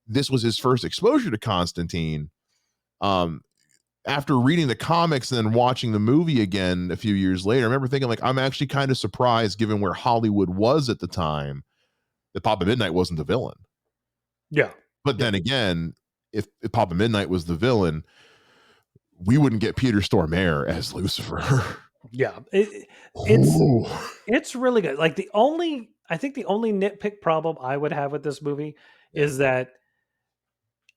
this was his first exposure to Constantine, after reading the comics and then watching the movie again a few years later, I remember thinking like, I'm actually kind of surprised given where Hollywood was at the time that Papa Midnight wasn't the villain. Yeah. But then again, if Papa Midnight was the villain, we wouldn't get Peter Stormare as Lucifer. Yeah. It's really good. Like I think the only nitpick problem I would have with this movie is that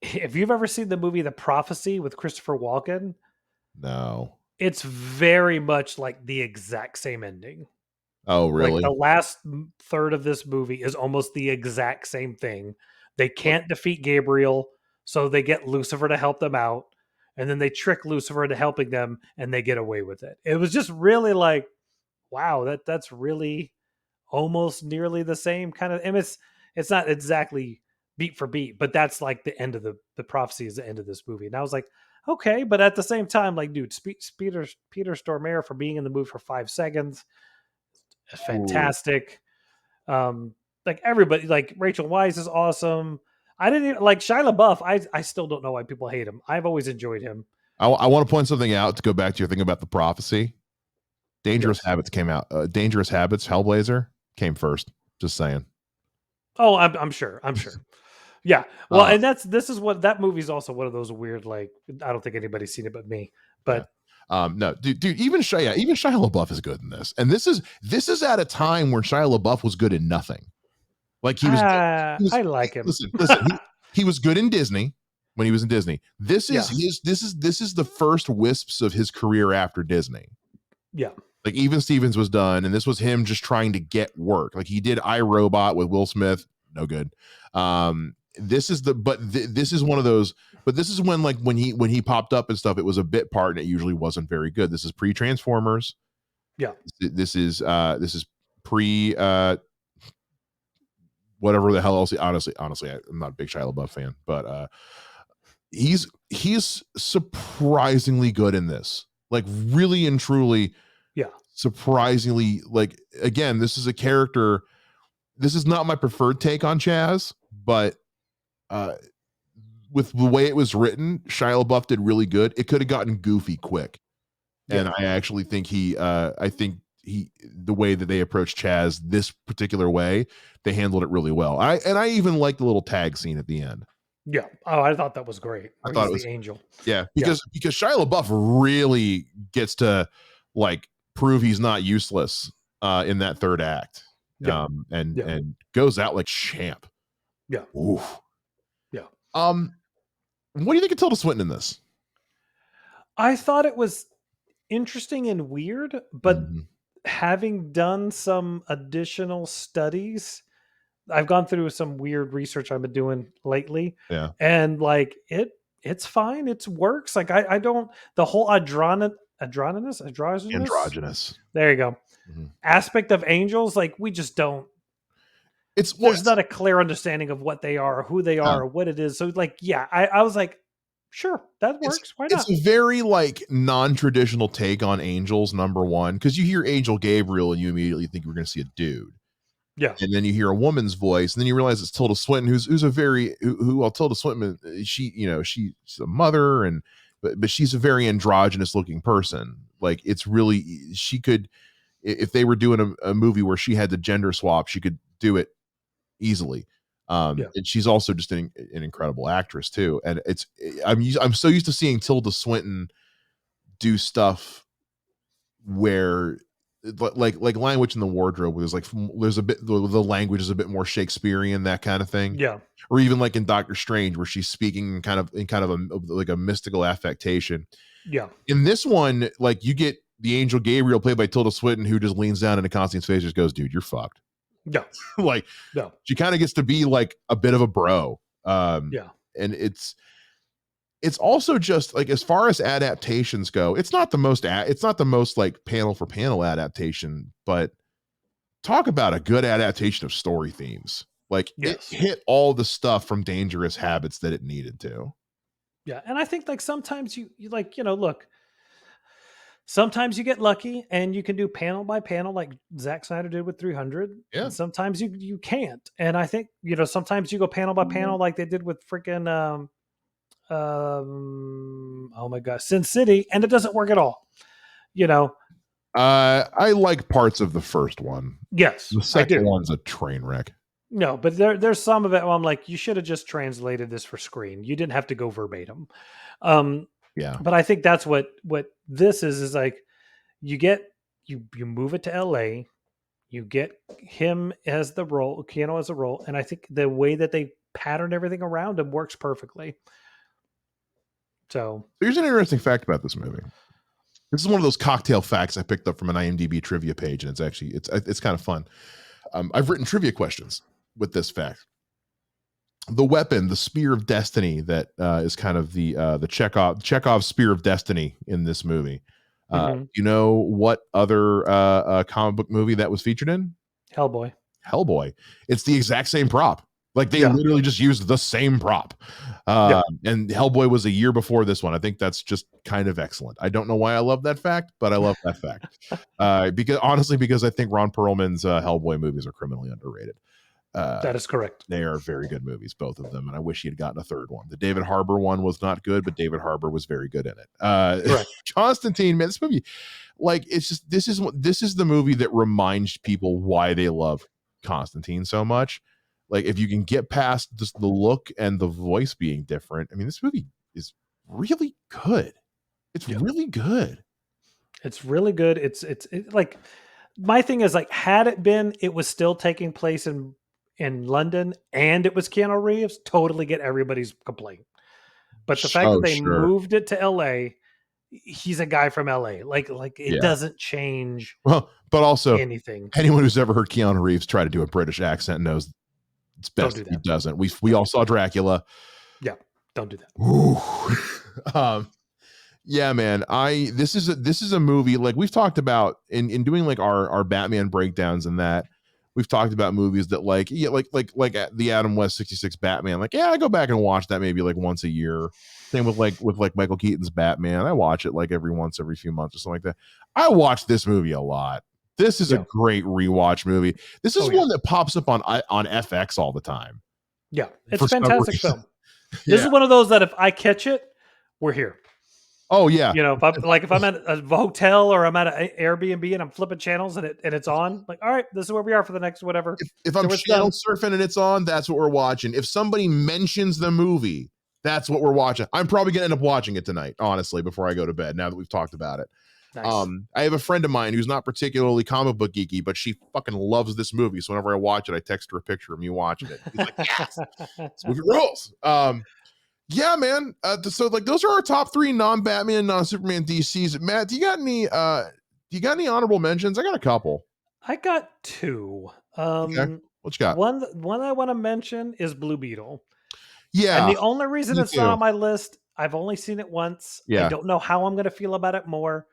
if you've ever seen the movie The Prophecy with Christopher Walken, no, it's very much like the exact same ending. Oh, really? Like the last third of this movie is almost the exact same thing. They can't defeat Gabriel, so they get Lucifer to help them out, and then they trick Lucifer into helping them, and they get away with it. It was just really like, wow, that's really almost nearly the same kind of. And it's not exactly beat for beat, but that's like the end of the prophecy is the end of this movie. And I was like, okay, but at the same time, like, dude, Peter Stormare for being in the movie for 5 seconds, fantastic. Like everybody, like Rachel Weisz is awesome. I didn't even, like Shia LaBeouf. I still don't know why people hate him. I've always enjoyed him. I want to point something out to go back to your thing about the prophecy. Dangerous Habits came out. Dangerous Habits, Hellblazer came first. Just saying. Oh, I'm sure. I'm sure. Yeah. Well, and this is what that movie's also one of those weird, like, I don't think anybody's seen it but me. But no, dude, even Shia LaBeouf is good in this. And this is at a time where Shia LaBeouf was good in nothing. Like he was I like him. Listen, he was good in Disney when he was in Disney. This is the first wisps of his career after Disney. Yeah. Like Even Stevens was done, and this was him just trying to get work. Like he did iRobot with Will Smith, no good. This is one of those, but this is when like when he popped up and stuff, it was a bit part and it usually wasn't very good. This is pre-Transformers. Yeah. This is pre whatever the hell else. Honestly, I'm not a big Shia LaBeouf fan, but he's surprisingly good in this. Like really and truly, yeah, surprisingly. Like again, this is a character. This is not my preferred take on Chaz, but with the way it was written, Shia LaBeouf did really good. It could have gotten goofy quick, and I actually think the way that they approached Chaz this particular way, they handled it really well. I even liked the little tag scene at the end. Yeah. Oh, I thought that was great. I thought it was the angel. Yeah, because Shia LaBeouf really gets to like prove he's not useless in that third act. And goes out like champ. Yeah. Oof. Yeah. What do you think of Tilda Swinton in this? I thought it was interesting and weird, but having done some additional studies, I've gone through some weird research I've been doing lately. Yeah. And like it's fine. It works. Like I don't the whole androgynous. There you go. Aspect of angels, like we just don't. There's not a clear understanding of what they are, or who they are, or what it is. So like, yeah, I was like, sure, that works. Why not? It's a very like non-traditional take on angels. Number one, because you hear Angel Gabriel and you immediately think we're going to see a dude. Yeah. And then you hear a woman's voice, and then you realize it's Tilda Swinton, who's a very Tilda Swinton, she's a mother, but she's a very androgynous looking person. Like it's really, she could, if they were doing a movie where she had to gender swap, she could do it easily. And she's also just an incredible actress too. And I'm so used to seeing Tilda Swinton do stuff where like Language in the Wardrobe, where there's a bit, the language is a bit more Shakespearean, that kind of thing. Yeah. Or even like in Doctor Strange, where she's speaking in kind of a mystical affectation. Yeah. In this one, like you get the Angel Gabriel played by Tilda Swinton, who just leans down into Constantine's face and just goes, dude, you're fucked. Yeah. Like she kind of gets to be like a bit of a bro. And it's also just like, as far as adaptations go, it's not the most like panel for panel adaptation, but talk about a good adaptation of story themes. Like it hit all the stuff from Dangerous Habits that it needed to. Yeah, and I think like sometimes you like, look, sometimes you get lucky and you can do panel by panel like Zack Snyder did with 300, Yeah. and sometimes you can't. And I think, sometimes you go panel by panel like they did with freaking oh my gosh, Sin City, and it doesn't work at all. You know, I like parts of the first one. yes, The I second do. one's a train wreck. No, but there's some of it where I'm like, you should have just translated this for screen. You didn't have to go verbatim. Um, Yeah. but I think that's what this is like. You get you move it to LA, you get him as the role, Keanu as a role, and I think the way that they pattern everything around him works perfectly. So Here's an interesting fact about this movie. This is one of those cocktail facts I picked up from an IMDb trivia page, and it's kind of fun. I've written trivia questions with this fact. The weapon, the Spear of Destiny, that is kind of the Chekhov Spear of Destiny in this movie. You know what other comic book movie that was featured in? Hellboy. Hellboy. It's the exact same prop. Like they literally just used the same prop. And Hellboy was a year before this one. I think that's just kind of excellent. I don't know why I love that fact, but I love that fact. Because I think Ron Perlman's Hellboy movies are criminally underrated. That is correct. They are very good movies, both of them, and I wish he had gotten a third one. The David Harbour one was not good, but David Harbour was very good in it. Constantine, man, this movie, like, it's just this is the movie that reminds people why they love Constantine so much. Like, if you can get past just the look and the voice being different, I mean, this movie is really good. It's really good. It's really good. It's like, my thing is like, had it been, it was still taking place in London and it was Keanu Reeves, totally get everybody's complaint. But the fact that they moved it to LA, he's a guy from LA. Like it doesn't change. Well, but also anything. Anyone who's ever heard Keanu Reeves try to do a British accent knows it's best if he doesn't. We all saw Dracula. Yeah, don't do that. Yeah, man. This is a movie, like we've talked about in doing like our Batman breakdowns, and that we've talked about movies that like the Adam West 66 Batman. Like, I go back and watch that maybe like once a year. Same with Michael Keaton's Batman. I watch it like every few months or something like that. I watch this movie a lot. This is a great rewatch movie. This is one that pops up on FX all the time. Yeah, it's a fantastic film. This is one of those that if I catch it, we're here. Oh yeah. If I'm at a hotel or I'm at an Airbnb and I'm flipping channels and it's on, like, all right, this is where we are for the next whatever. If I'm channel surfing and it's on, that's what we're watching. If somebody mentions the movie, that's what we're watching. I'm probably gonna end up watching it tonight, honestly, before I go to bed, now that we've talked about it. Nice. I have a friend of mine who's not particularly comic book geeky, but she fucking loves this movie. So whenever I watch it, I text her a picture of me watching it. He's like, yes, this movie rules. Yeah, man. So like those are our top 3 non-Batman, non-Superman DCs. Matt, do you got any honorable mentions? I got a couple. I got 2. Okay. What you got? One I want to mention is Blue Beetle. Yeah. And the only reason it's not on my list, I've only seen it once. Yeah. I don't know how I'm going to feel about it more.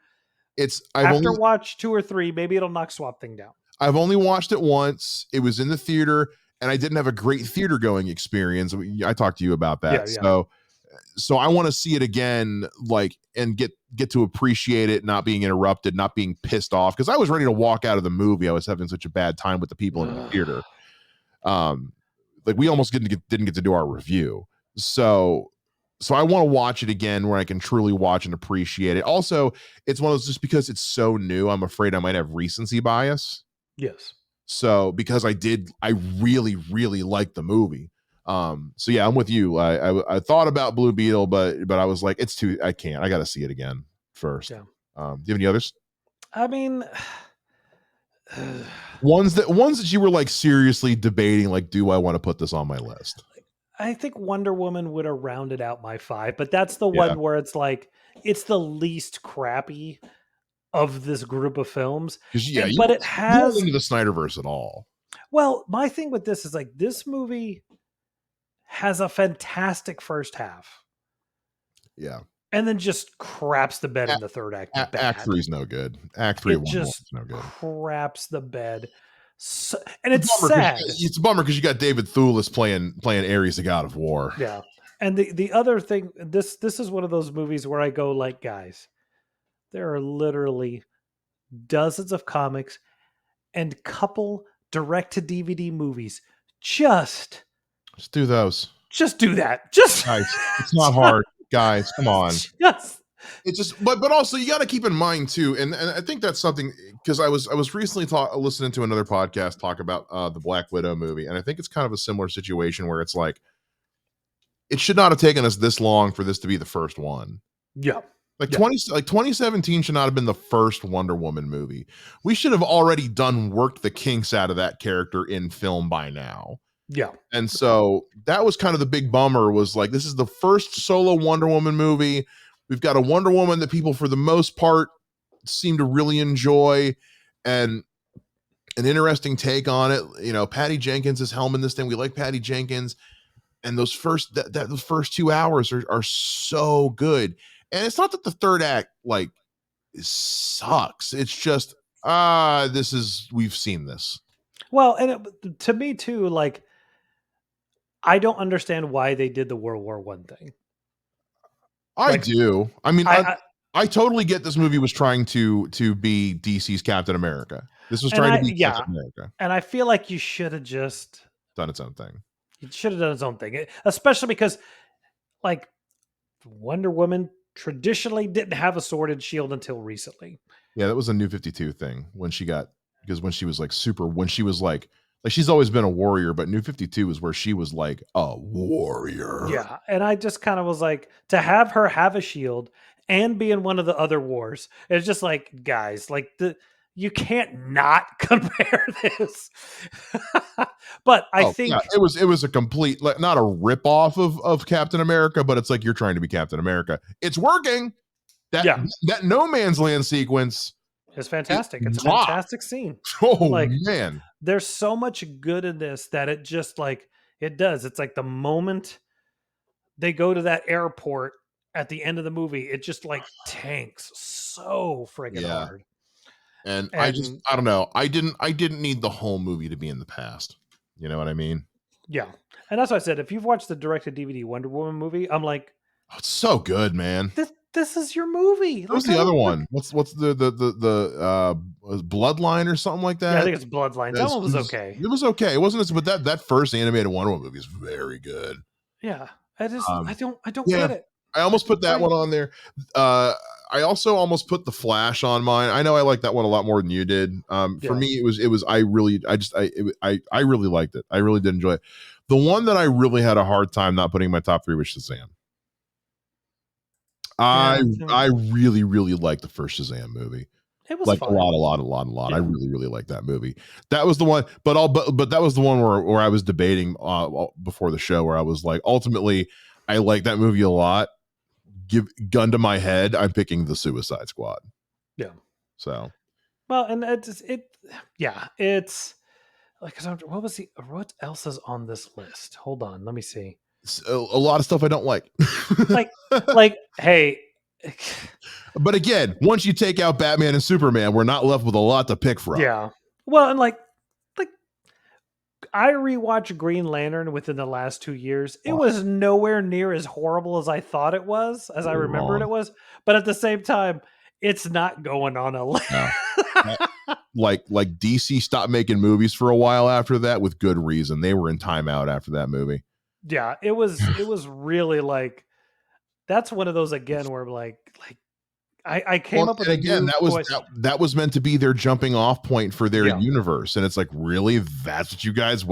I've watched 2 or 3, maybe it'll knock Swamp Thing down. I've only watched it once. It was in the theater, and I didn't have a great theater going experience. I talked to you about that. Yeah. So I want to see it again, like, and get to appreciate it, not being interrupted, not being pissed off, because I was ready to walk out of the movie. I was having such a bad time with the people in the theater. Like we almost didn't get to do our review. So I want to watch it again where I can truly watch and appreciate it. Also, it's one of those, just because it's so new, I'm afraid I might have recency bias. Yes. So because I really, really like the movie. So yeah, I'm with you. I thought about Blue Beetle, but I was like, it's too, I can't. I got to see it again first. Yeah. Do you have any others? I mean, ones that you were like seriously debating, like, do I want to put this on my list? I think Wonder Woman would have rounded out my 5, but that's the one where it's like, it's the least crappy of this group of films. But it has into the Snyderverse at all. Well, my thing with this is like, this movie has a fantastic first half. Yeah. And then just craps the bed in the third act. Act 3 is no good. Act 3 just no good. Craps the bed. So, and it's sad. It's a bummer because you got David Thewlis playing Ares, the God of War. Yeah. And the other thing, this is one of those movies where I go like, guys, there are literally dozens of comics and couple direct to DVD movies. Just Just do those. just do that. Just Guys, it's not hard. Guys, come on. just It's just, but also you got to keep in mind too, and I think that's something, because I was recently listening to another podcast talk about the Black Widow movie, and I think it's kind of a similar situation where it's like it should not have taken us this long for this to be the first one. yeah. Like Yeah. 2017 should not have been the first Wonder Woman movie. We should have already worked the kinks out of that character in film by now. Yeah. And so that was kind of the big bummer, was like, this is the first solo Wonder Woman movie. We've got a Wonder Woman that people for the most part seem to really enjoy, and an interesting take on it. You know, Patty Jenkins is helming this thing. We like Patty Jenkins. And those those first 2 hours are so good. And it's not that the third act like sucks. It's just we've seen this. Well, and to me too, like I don't understand why they did the World War One thing. I Like, do. I mean, I I totally get this movie was trying to be DC's Captain America. This was trying to be yeah, Captain America, and I feel like you should have just done its own thing. it should have done its own thing, especially because like Wonder Woman traditionally didn't have a sword and shield until recently. Yeah, that was a New 52 thing when she got, because when she was like when she was like she's always been a warrior, but New 52 was where she was like a warrior. Yeah, and I just kind of was like, to have her have a shield and be in one of the other wars. It's just like, guys, like you can't not compare this. But I think yeah, it was a complete, like, not a rip off of Captain America, but it's like you're trying to be Captain America. It's working. That No Man's Land sequence it's fantastic. It's a Mwah. fantastic scene. Oh Like, man. there's so much good in this that it just like it does. It's like the moment they go to that airport at the end of the movie, it just like tanks so friggin' Yeah. hard. And I don't know. I didn't need the whole movie to be in the past. You know what I mean? Yeah. And that's why I said, if you've watched the directed DVD Wonder Woman movie, I'm like, oh, it's so good, man. this is your movie. What was the other one? What's the Bloodline or something like that? Yeah, I think it's Bloodlines. That one was okay. It was okay. It wasn't, but that first animated Wonder Woman movie is very good. Yeah. I don't yeah. get it. I almost put that one on there. I also almost put The Flash on mine. I know I like that one a lot more than you did. For me, it was I really liked it. I really did enjoy it. The one that I really had a hard time not putting in my top 3 was Shazam. I really, really liked the first Shazam movie. It was like fun. a lot. Yeah. I really, really liked that movie. That was the one, but that was the one where I was debating before the show, where I was like, ultimately, I like that movie a lot. Gun to my head, I'm picking the Suicide Squad. Yeah. So. Well, and it's like, what else is on this list? Hold on, let me see. A lot of stuff I don't like. like, hey. But again, once you take out Batman and Superman, we're not left with a lot to pick from. Yeah. Well, and like I rewatched Green Lantern within the last 2 years. It was nowhere near as horrible as I thought it was, as I remembered it was. But at the same time, it's not going on a list. No. like DC stopped making movies for a while after that, with good reason. They were in timeout after that movie. Yeah, it was really like, that's one of those again where like I came up with again, that was meant to be their jumping off point for their universe, and it's like, really, that's what you guys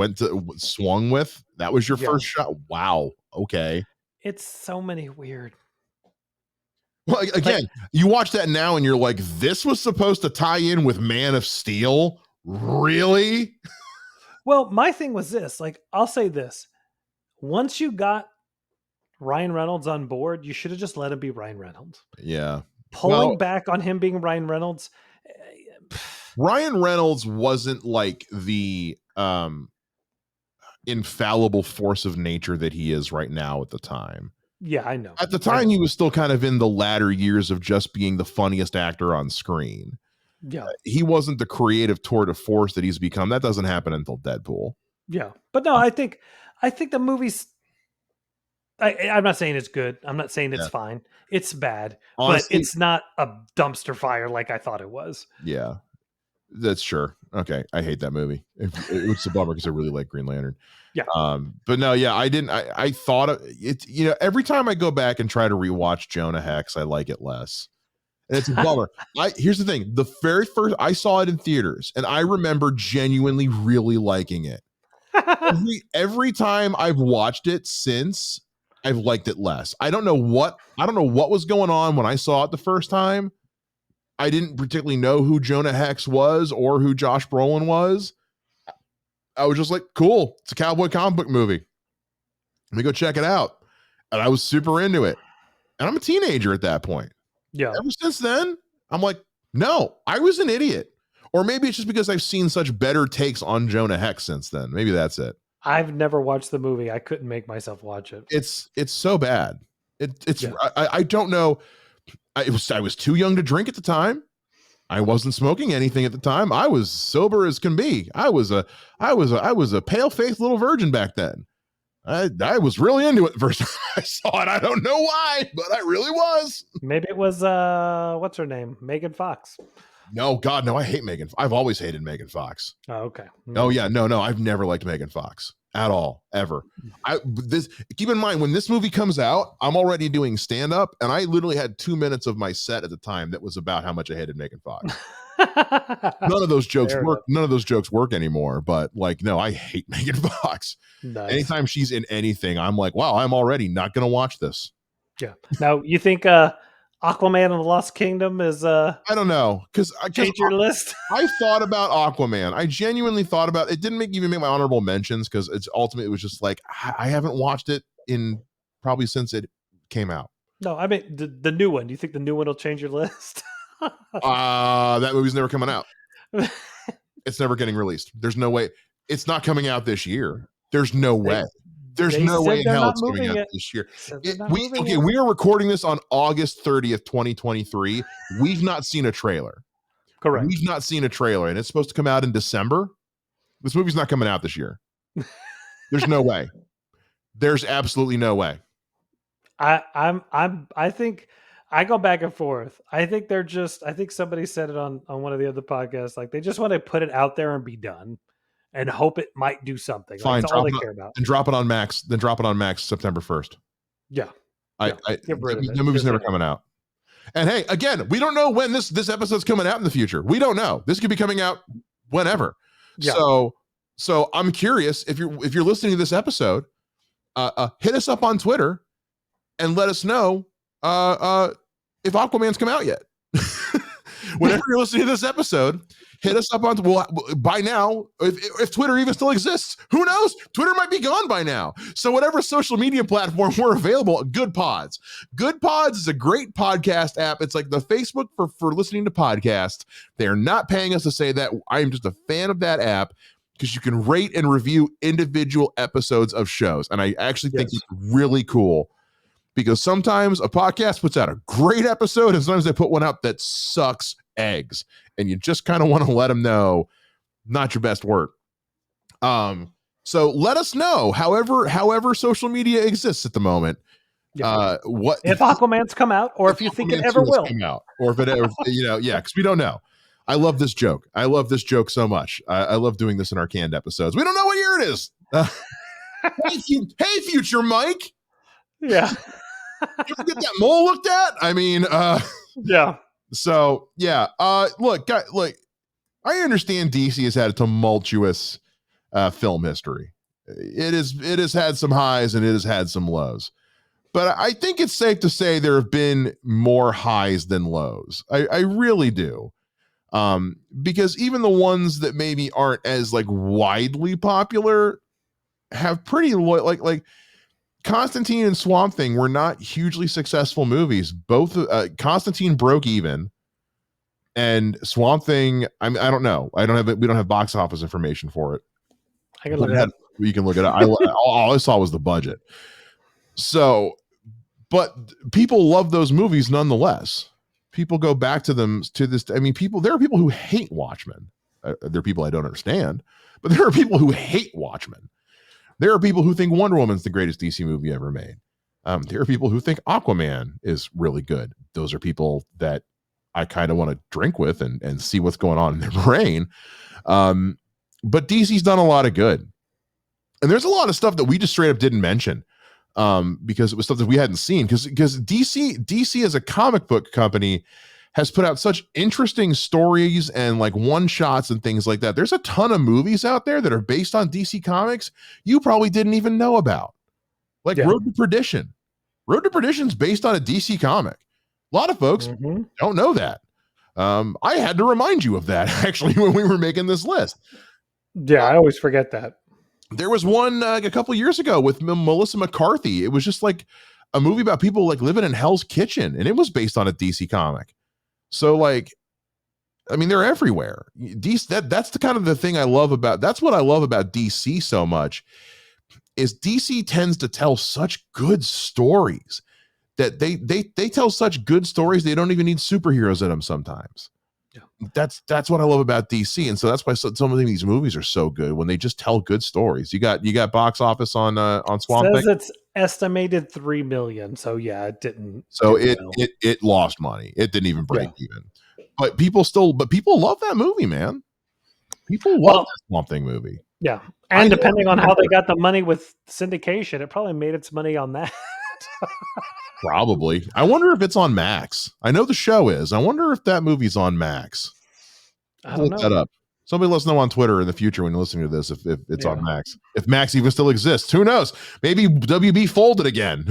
swung with? That was your first shot? Wow. Okay. It's so many weird. Well, again, you watch that now and you're like, this was supposed to tie in with Man of Steel? Really? Well, my thing was this. Like, I'll say this: once you got Ryan Reynolds on board, you should have just let him be Ryan Reynolds. Yeah. Pulling back on him being Ryan Reynolds. Ryan Reynolds wasn't like the infallible force of nature that he is right now at the time. Yeah, I know. At the time, he was still kind of in the latter years of just being the funniest actor on screen. Yeah. He wasn't the creative tour de force that he's become. That doesn't happen until Deadpool. Yeah. But no, I think the movie's I'm not saying it's good. I'm not saying it's Yeah. fine. It's bad, but Honestly, it's not a dumpster fire like I thought it was. yeah, that's sure. Okay, I hate that movie. It was a bummer because I really like Green Lantern. Yeah. But no, yeah, I didn't. I thought it. You know, every time I go back and try to rewatch Jonah Hex, I like it less. And it's a bummer. Here's the thing: the very first I saw it in theaters, and I remember genuinely really liking it. Every time I've watched it since, I've liked it less. I don't know what was going on when I saw it the first time. I didn't particularly know who Jonah Hex was or who Josh Brolin was. I was just like, cool, it's a cowboy comic book movie. Let me go check it out. And I was super into it. And I'm a teenager at that point. Yeah. Ever since then, I'm like, no, I was an idiot. Or maybe it's just because I've seen such better takes on Jonah Hex since then. Maybe that's it. I've never watched the movie. I couldn't make myself watch it. It's so bad. I don't know. I was too young to drink at the time. I wasn't smoking anything at the time. I was sober as can be. I was a pale-faced little virgin back then. I was really into it the first time I saw it. I don't know why, but I really was. Maybe it was what's her name? Megan Fox. No, God, no, I hate Megan. I've always hated Megan Fox. Oh, okay. Oh yeah, no, I've never liked Megan Fox at all, ever. Keep in mind when this movie comes out, I'm already doing stand-up, and I literally had 2 minutes of my set at the time that was about how much I hated Megan Fox. None of those jokes work. None of those jokes work anymore. But like, no, I hate Megan Fox. Nice. Anytime she's in anything, I'm like, wow, I'm already not going to watch this. Yeah. Now you think Aquaman and the Lost Kingdom is I don't know, because change your list. I thought about Aquaman. I genuinely thought about it. Didn't even make my honorable mentions because it's ultimately it was just like I haven't watched it in probably since it came out. No, I mean the new one. Do you think the new one will change your list? That movie's never coming out. It's never getting released. There's no way. It's not coming out this year. There's no way. There's no way in hell it's coming out this year. We are recording this on August 30th, 2023. We've not seen a trailer. Correct. We've not seen a trailer, and it's supposed to come out in December. This movie's not coming out this year. There's no way. There's absolutely no way. I think I go back and forth. I think somebody said it on one of the other podcasts. Like they just want to put it out there and be done and hope it might do something. Fine, that's all they care about. And drop it on Max. Then drop it on Max September 1st. Yeah. The movie's never coming out. And hey, again, we don't know when this episode's coming out in the future. We don't know. This could be coming out whenever. Yeah. So I'm curious if you're listening to this episode, hit us up on Twitter and let us know if Aquaman's come out yet. Whenever you're listening to this episode, hit us up on by now. If Twitter even still exists, who knows? Twitter might be gone by now. So whatever social media platform we're available, Good Pods. Good Pods is a great podcast app. It's like the Facebook for listening to podcasts. They are not paying us to say that. I am just a fan of that app because you can rate and review individual episodes of shows. And I actually think it's really cool. Because sometimes a podcast puts out a great episode and sometimes they put one out that sucks eggs. And you just kind of want to let them know, not your best work. So let us know, however social media exists at the moment. What if Aquaman's come out, or if you think it ever will come out, or if it ever, because we don't know. I love this joke. I love this joke so much. I love doing this in our canned episodes. We don't know what year it is. Hey, future Mike. Yeah. You ever get that mole looked at? I mean, yeah. So yeah, look, I understand DC has had a tumultuous film history. It has had some highs and it has had some lows, but I think it's safe to say there have been more highs than lows. I really do, because even the ones that maybe aren't as like widely popular have pretty like. Constantine and Swamp Thing were not hugely successful movies. Both Constantine broke even, and Swamp Thing. I mean, I don't know. We don't have box office information for it. I can look it up. You can look it up. All I saw was the budget. So, but people love those movies nonetheless. People go back to them to this. I mean, there are people who hate Watchmen. There are people I don't understand, but there are people who hate Watchmen. There are people who think Wonder Woman's the greatest DC movie ever made. There are people who think Aquaman is really good. Those are people that I kind of want to drink with and see what's going on in their brain. But DC's done a lot of good. And there's a lot of stuff that we just straight up didn't mention because it was stuff that we hadn't seen. Because DC as a comic book company has put out such interesting stories and like one shots and things like that. There's a ton of movies out there that are based on DC Comics you probably didn't even know about. Like Road to Perdition. Road to Perdition's based on a DC comic. A lot of folks don't know that. I had to remind you of that actually when we were making this list. Yeah, I always forget that. There was one a couple years ago with Melissa McCarthy. It was just like a movie about people like living in Hell's Kitchen, and it was based on a DC comic. So like, I mean, they're everywhere. That's the kind of the thing I love about. That's what I love about DC so much. Is DC tends to tell such good stories that they tell such good stories they don't even need superheroes in them sometimes. That's what I love about DC, and so that's why some of these movies are so good when they just tell good stories. You got box office on Swamp Thing. It's estimated 3 million, so yeah, it didn't. So it lost money. It didn't even break even. But people love that movie, man. People love that Swamp Thing movie. Yeah, and depending on how they got the money with syndication, it probably made its money on that. Probably. I wonder if it's on Max. I know the show is. I wonder if that movie's on Max. Look that up. Somebody let us know on Twitter in the future when you're listening to this if it's on Max. If Max even still exists. Who knows? Maybe WB folded again.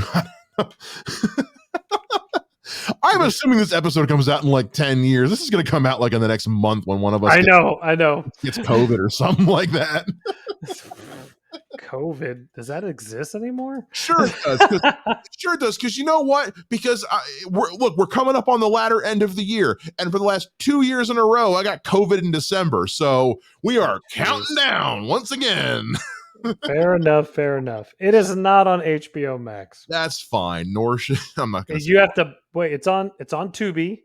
I'm assuming this episode comes out in like 10 years. This is going to come out like in the next month when one of us I know. Gets COVID or something like that. COVID, does that exist anymore? Sure it does. Sure it does. Because you know what? Because we're coming up on the latter end of the year, and for the last 2 years in a row, I got COVID in December. So we are counting down once again. Fair enough. It is not on HBO Max. That's fine. Nor should I'm not. You have to wait. It's on Tubi.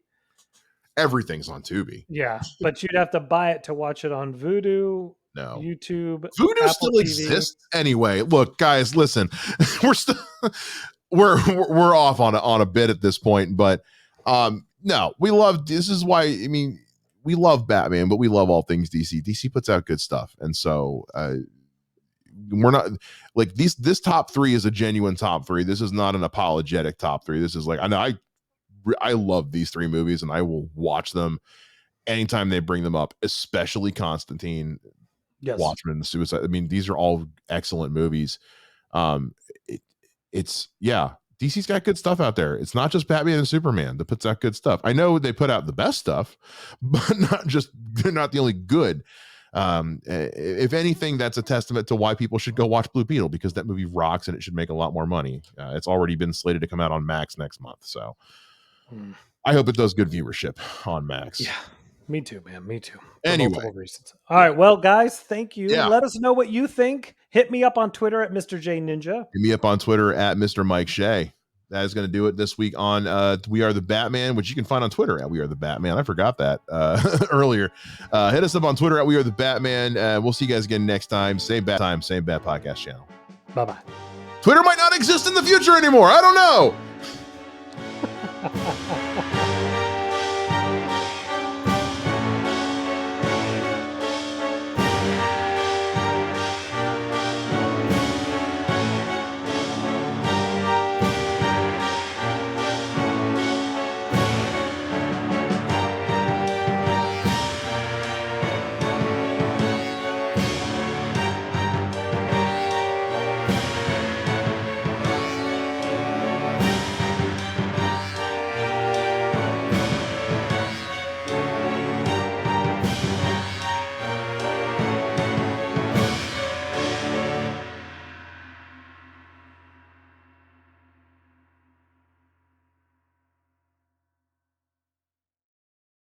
Everything's on Tubi. Yeah, but you'd have to buy it to watch it on Vudu. No. YouTube. Vudu Apple still TV. exists anyway. Look, guys, listen. we're off on a bit at this point, but no, we love. This is why. I mean, we love Batman, but we love all things DC. DC puts out good stuff, and so we're not like this top three is a genuine top three. This is not an apologetic top three. This is like I love these three movies, and I will watch them anytime they bring them up, especially Constantine. Yes. Watchmen and Suicide. I mean, these are all excellent movies. DC's got good stuff out there. It's not just Batman and Superman that puts out good stuff. I know they put out the best stuff, but they're not the only good. If anything, that's a testament to why people should go watch Blue Beetle, because that movie rocks and it should make a lot more money. It's already been slated to come out on Max next month, so I hope it does good viewership on Max. Yeah. Me too, man. Me too. Anyway. Reasons. All right. Well, guys, thank you. Yeah. Let us know what you think. Hit me up on Twitter at Mr. J Ninja. Hit me up on Twitter at Mr. Mike Shea. That is going to do it this week on We Are the Batman, which you can find on Twitter at We Are the Batman. I forgot that earlier. Hit us up on Twitter at We Are the Batman. We'll see you guys again next time. Same bat time, same bat podcast channel. Bye-bye. Twitter might not exist in the future anymore. I don't know.